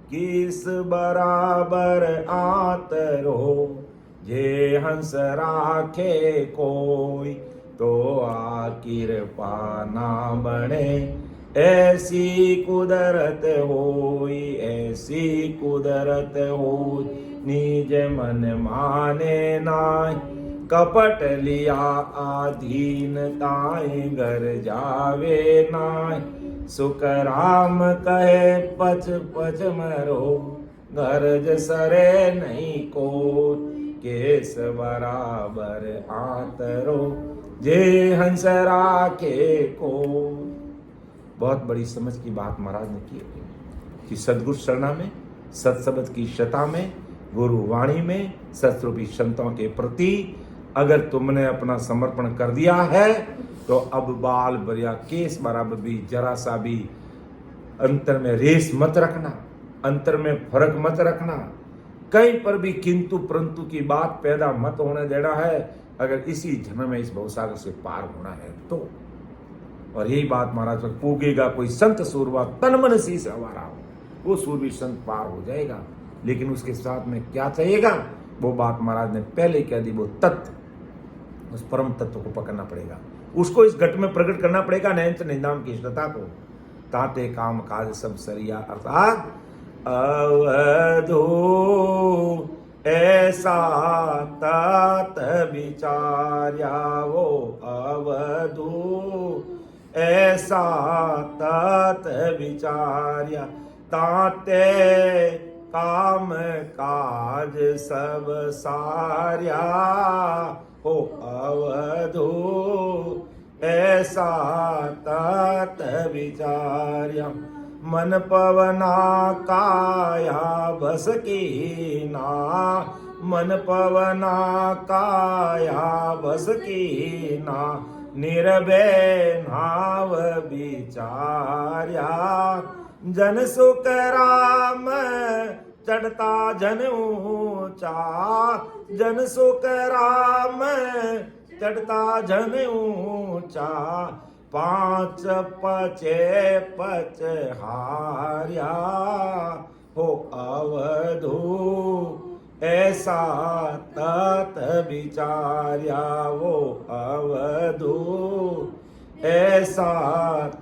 किस बराबर आतरो, जे हंस राखे कोई, तो आखिर पाना बने, ऐसी कुदरत होई, ऐसी कुदरत होई, निज मन माने नाय, कपट लिया आधीन ताई, घर जावे नाय, सुख राम कहे पच पच मरो, गरज सरे नहीं को, केस बराबर आतरो, जे हंस राखे को। बहुत बड़ी समझ की बात महाराज ने की कि सदगुरु शरणा में, सत्सबद की शता में, गुरु वाणी में, सत्स्वरूपी संतों के प्रति अगर तुमने अपना समर्पण कर दिया है तो अब बाल बरिया केस बराबर भी जरा सा भी अंतर में रेस मत रखना, अंतर में फर्क मत रखना, कहीं पर भी किंतु परंतु की बात पैदा मत होने देना है अगर इसी जन्म में इस भवसागर से पार होना है तो। और यही बात महाराज पर पूगेगा कोई संत सूरवा तन मन सी से हमारा हो, वो सूरवीर संत पार हो जाएगा। लेकिन उसके साथ में क्या चाहिएगा, वो बात महाराज ने पहले कह दी, वो तत्व, उस परम तत्व को पकड़ना पड़ेगा, उसको इस घट में प्रकट करना पड़ेगा, नैंच निंदाम की इष्टता को। ताते काम काज सब सरिया, अर्थात अवधो ऐसा तात विचार्या, वो अवधो ऐसा तात विचार्या, ताते काम काज सब सार्या, हो अवधो ऐसा तात विचार्या। मन पवना काया बस की ना, मन पवना काया बस की ना, निर्भय नाव विचार्या। जन सुख राम चढ़ता जन ऊंचा, जन सुख राम चढ़ता जन ऊंचा, पांच पचे पच हार्या, हो अवधू ऐसा तत विचार्या, वो अवधू ऐसा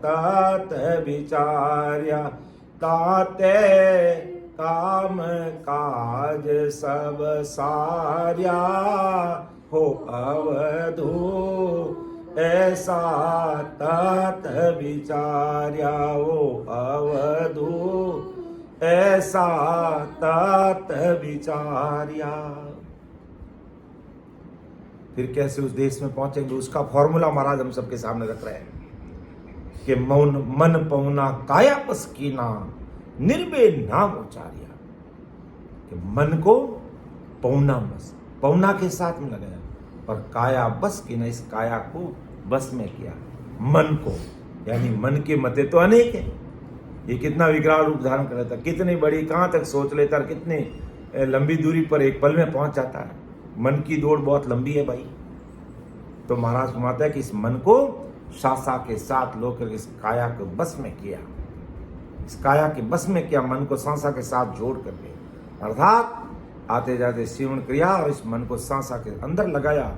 तत विचार्या। ताते काम काज सब सार्या, हो अवधू ऐसा तत विचार्या, वो अवधू ऐसा तत विचार्या। फिर कैसे उस देश में पहुंचेंगे, उसका फॉर्मूला महाराज हम सबके सामने रख रहे हैं कि मौन मन पौना काया बस कीना, निर्भय नाम उचार्या। कि मन को पौना बस, पौना के साथ में लगाया और काया बस की ना, इस काया को बस में किया, मन को, यानी मन के मते तो अनेक है, ये कितना विकराल रूप धारण कर लेता, कितनी बड़ी कहां तक सोच लेता, कितनी लंबी दूरी पर एक पल में पहुंच जाता है। मन की दौड़ बहुत लंबी है भाई। तो महाराज फरमाता है कि इस मन को शासा के साथ लोकर इस काया को बस में किया, इस काया के बस में किया, मन को सांसा के साथ जोड़ करके, अर्थात आते जाते श्रवण क्रिया और इस मन को सांसा के अंदर लगाया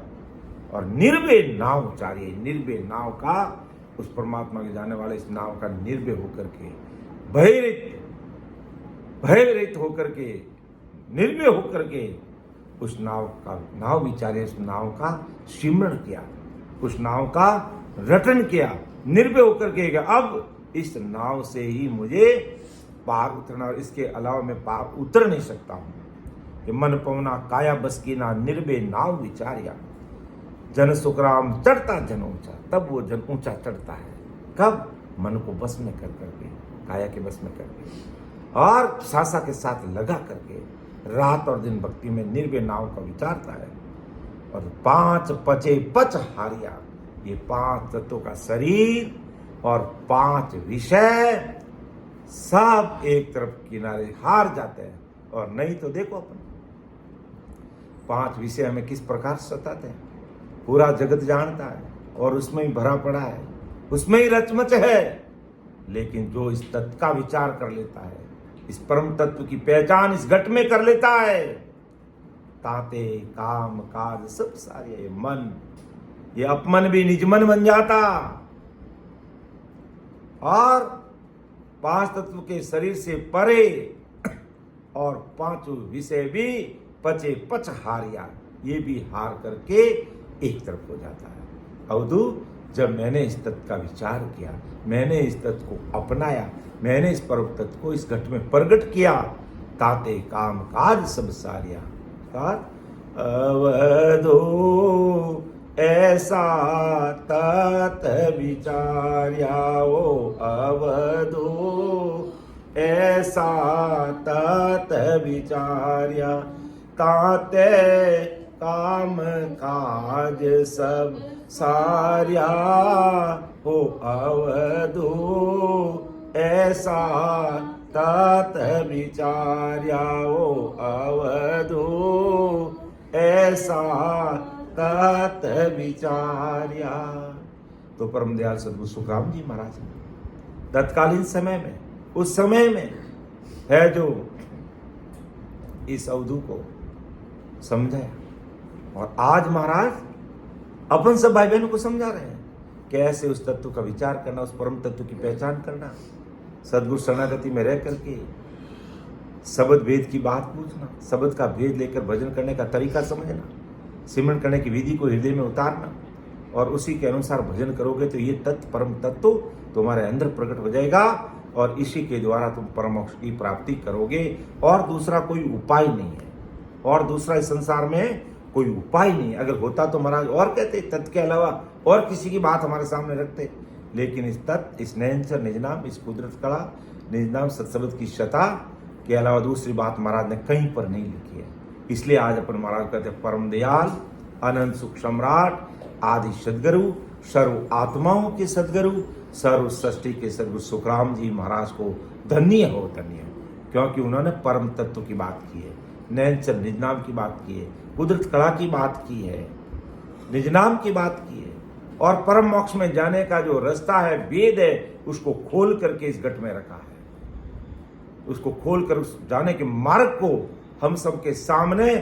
और निर्भय नाव उचारी। निर्भय नाव का, उस परमात्मा के जाने वाले इस नाव का निर्भय होकर के, भयरहित होकर के, निर्भय होकर के उस नाव का नाव विचारे, उस नाव का सिमरण किया, उस नाव का रटन किया, निर्भय होकर के। अब इस नाव से ही मुझे पार उतरना, और इसके अलावा मैं पार उतर नहीं सकता हूं। कि मन पवना काया बस की ना, निर्भय नाव विचारिया। जन सुखराम चढ़ता जन ऊंचा, तब वो जन ऊंचा चढ़ता है कब, मन को बस में कर करके, काया के बस में करके और सासा के साथ लगा करके रात और दिन भक्ति में निर्भय नाव का विचारता है। और पांच पचे पच हारिया, ये पांच तत्वों का शरीर और पांच विषय सब एक तरफ किनारे हार जाते हैं। और नहीं तो देखो अपन, पांच विषय हमें किस प्रकार सताते हैं, पूरा जगत जानता है और उसमें ही भरा पड़ा है, उसमें ही रचमच है। लेकिन जो इस तत्व का विचार कर लेता है, इस परम तत्व की पहचान इस घट में कर लेता है, ताते काम काज सब सारे, ये मन, ये अपमन भी निज मन बन जाता और पांच तत्व के शरीर से परे और पांचों विषय भी पचे पच हारिया, ये भी हार करके एक तरफ हो जाता है। अवधू, जब मैंने इस तत्व का विचार किया, मैंने इस तत्व को अपनाया, मैंने इस परम तत्व को इस घट में प्रकट किया, ताते काम काज सब सारिया। अवधो ऐसा तत विचार्या, वो अवधो ऐसा तत विचार्या। ताते काम काज सब सार्या हो अवधू ऐसा तात विचार्या हो अवधू ऐसा तात विचार्या। तो परम दयाल सदगुरु सुखराम जी महाराज तत्कालीन समय में, उस समय में है जो इस अवधू को समझाया, और आज महाराज अपन सब भाई बहनों को समझा रहे हैं कैसे उस तत्व का विचार करना, उस परम तत्व की पहचान करना, सदगुरु शरणागति में रह करके शब्द भेद की बात पूछना, शब्द का भेद लेकर भजन करने का तरीका समझना, सिमरन करने की विधि को हृदय में उतारना, और उसी के अनुसार भजन करोगे तो ये तत्व परम तत्व तुम्हारे अंदर प्रकट हो जाएगा, और इसी के द्वारा तुम परम मोक्ष की प्राप्ति करोगे। और दूसरा कोई उपाय नहीं है, और दूसरा इस संसार में कोई उपाय नहीं है। अगर होता तो महाराज और कहते, तत्व के अलावा और किसी की बात हमारे सामने रखते, लेकिन इस तत्व, इस नयनचर निजनाम, इस कुदरत कला निजनाम सत्शब्द की शता के अलावा दूसरी बात महाराज ने कहीं पर नहीं लिखी है। इसलिए आज अपन महाराज कहते हैं परम दयाल अनंत सुख सम्राट आदि सदगुरु, सर्व आत्माओं के सदगुरु, सर्व सृष्टि के सदगुरु सुखराम जी महाराज को धन्य हो, धन्य हो, क्योंकि उन्होंने परम तत्व की बात की है, नयनचर निजनाम की बात की है, कुदरत कला की बात की है, निजनाम की बात की है, और परम मोक्ष में जाने का जो रास्ता है, वेद है, उसको खोल करके इस घट में रखा है। उसको खोल कर उस जाने के मार्ग को हम सबके सामने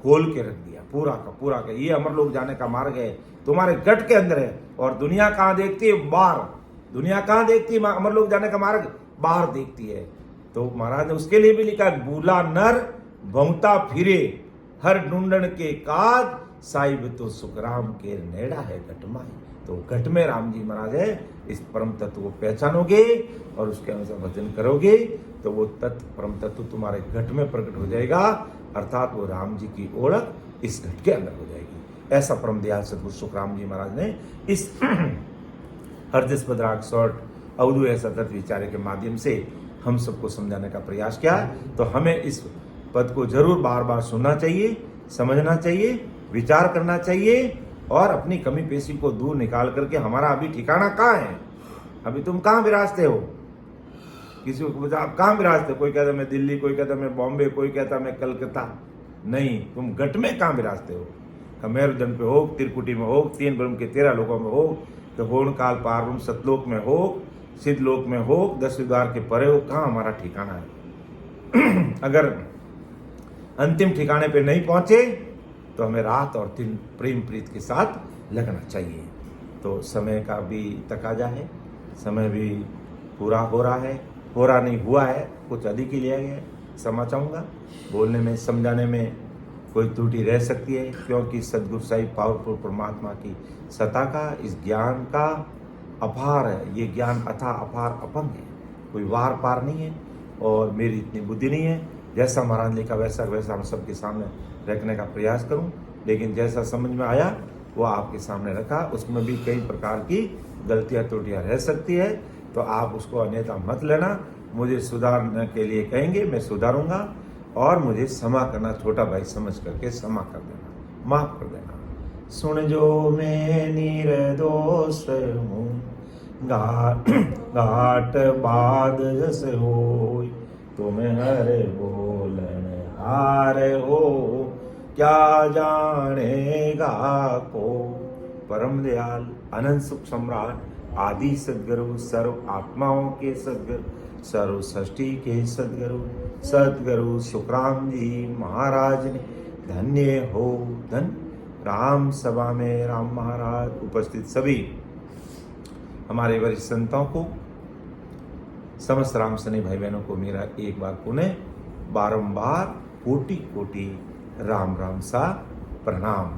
खोल के रख दिया, पूरा का ये अमर लोग जाने का मार्ग है, तुम्हारे गट के अंदर है। और दुनिया कहाँ देखती है? बाहर। दुनिया कहाँ देखती है? अमर लोग जाने का मार्ग बाहर देखती है। तो महाराज ने उसके लिए भी लिखा, बूला नर भौंता फिरे हर ढूंढन के काज, साहिब तो सुखराम के नेड़ा है घटमाई। तो घट में राम जी महाराज है, इस परम तत्व को पहचानोगे और उसके अनुसार भजन करोगे तो वो तत्व, परम तत्व तुम्हारे घट में प्रकट हो जाएगा, अर्थात वो राम जी की ओळख इस घट के अंदर हो जाएगी। ऐसा परम दयाल सदगुरु सुखराम जी महाराज ने इस हरदिस राग शॉर्ट अवधू ऐसा तत्व विचारे के माध्यम से हम सबको समझाने का प्रयास किया। तो हमें इस पद को जरूर बार बार सुनना चाहिए, समझना चाहिए, विचार करना चाहिए, और अपनी कमी पेशी को दूर निकाल करके हमारा अभी ठिकाना कहाँ है, अभी तुम कहाँ विराजते हो। किसी को पूछा आप कहाँ विराजते हो, कोई कहता मैं दिल्ली, कोई कहता मैं बॉम्बे, कोई कहता मैं कलकत्ता। नहीं, तुम घट में कहाँ विराजते हो। खमेरजन पे हो, त्रिकुटी में हो, 3 ब्रह्म के 13 लोकों में हो, तो होण काल पार ब्रह्म सतलोक में हो, सिद्ध लोक में हो, 10 द्वार के परे हो, कहाँ हमारा ठिकाना है। अगर अंतिम ठिकाने पे नहीं पहुंचे तो हमें रात और दिन प्रेम प्रीत के साथ लगना चाहिए। तो समय का भी तकाजा है, समय भी पूरा हो रहा है, हो रहा नहीं हुआ है, कुछ अधिक ही लिया गया है। क्षमा चाहूँगा, बोलने में समझाने में कोई त्रुटि रह सकती है, क्योंकि सदगुरु साहिब पावरफुल परमात्मा की सत्ता का, इस ज्ञान का अपार है। ये ज्ञान अथा अपार अपंग है, कोई वार पार नहीं है, और मेरी इतनी बुद्धि नहीं है। जैसा महाराज लिखा वैसा हम सबके सामने रखने का प्रयास करूं, लेकिन जैसा समझ में आया वो आपके सामने रखा। उसमें भी कई प्रकार की गलतियां त्रुटियां रह सकती है, तो आप उसको अन्यथा मत लेना। मुझे सुधारने के लिए कहेंगे, मैं सुधारूंगा, और मुझे क्षमा करना, छोटा भाई समझ करके क्षमा कर देना, माफ कर देना। सुन जो मैं निर्दोष हूँ, घाट बाद जस होय, तुम हर बोलन हार हो, क्या जानेगा को। परम दयाल अनंत सुख सम्राट आदि सदगुरु, सर्व आत्माओं के सदगुरु, सर्व सृष्टि के सदगुरु, सदगुरु सुखराम जी महाराज ने धन्य हो, धन्य। राम सभा में राम महाराज, उपस्थित सभी हमारे वरिष्ठ संतों को, समस्त राम सने भाई बहनों को मेरा एक बार पुनः बारंबार कोटि कोटि राम राम सा प्रणाम।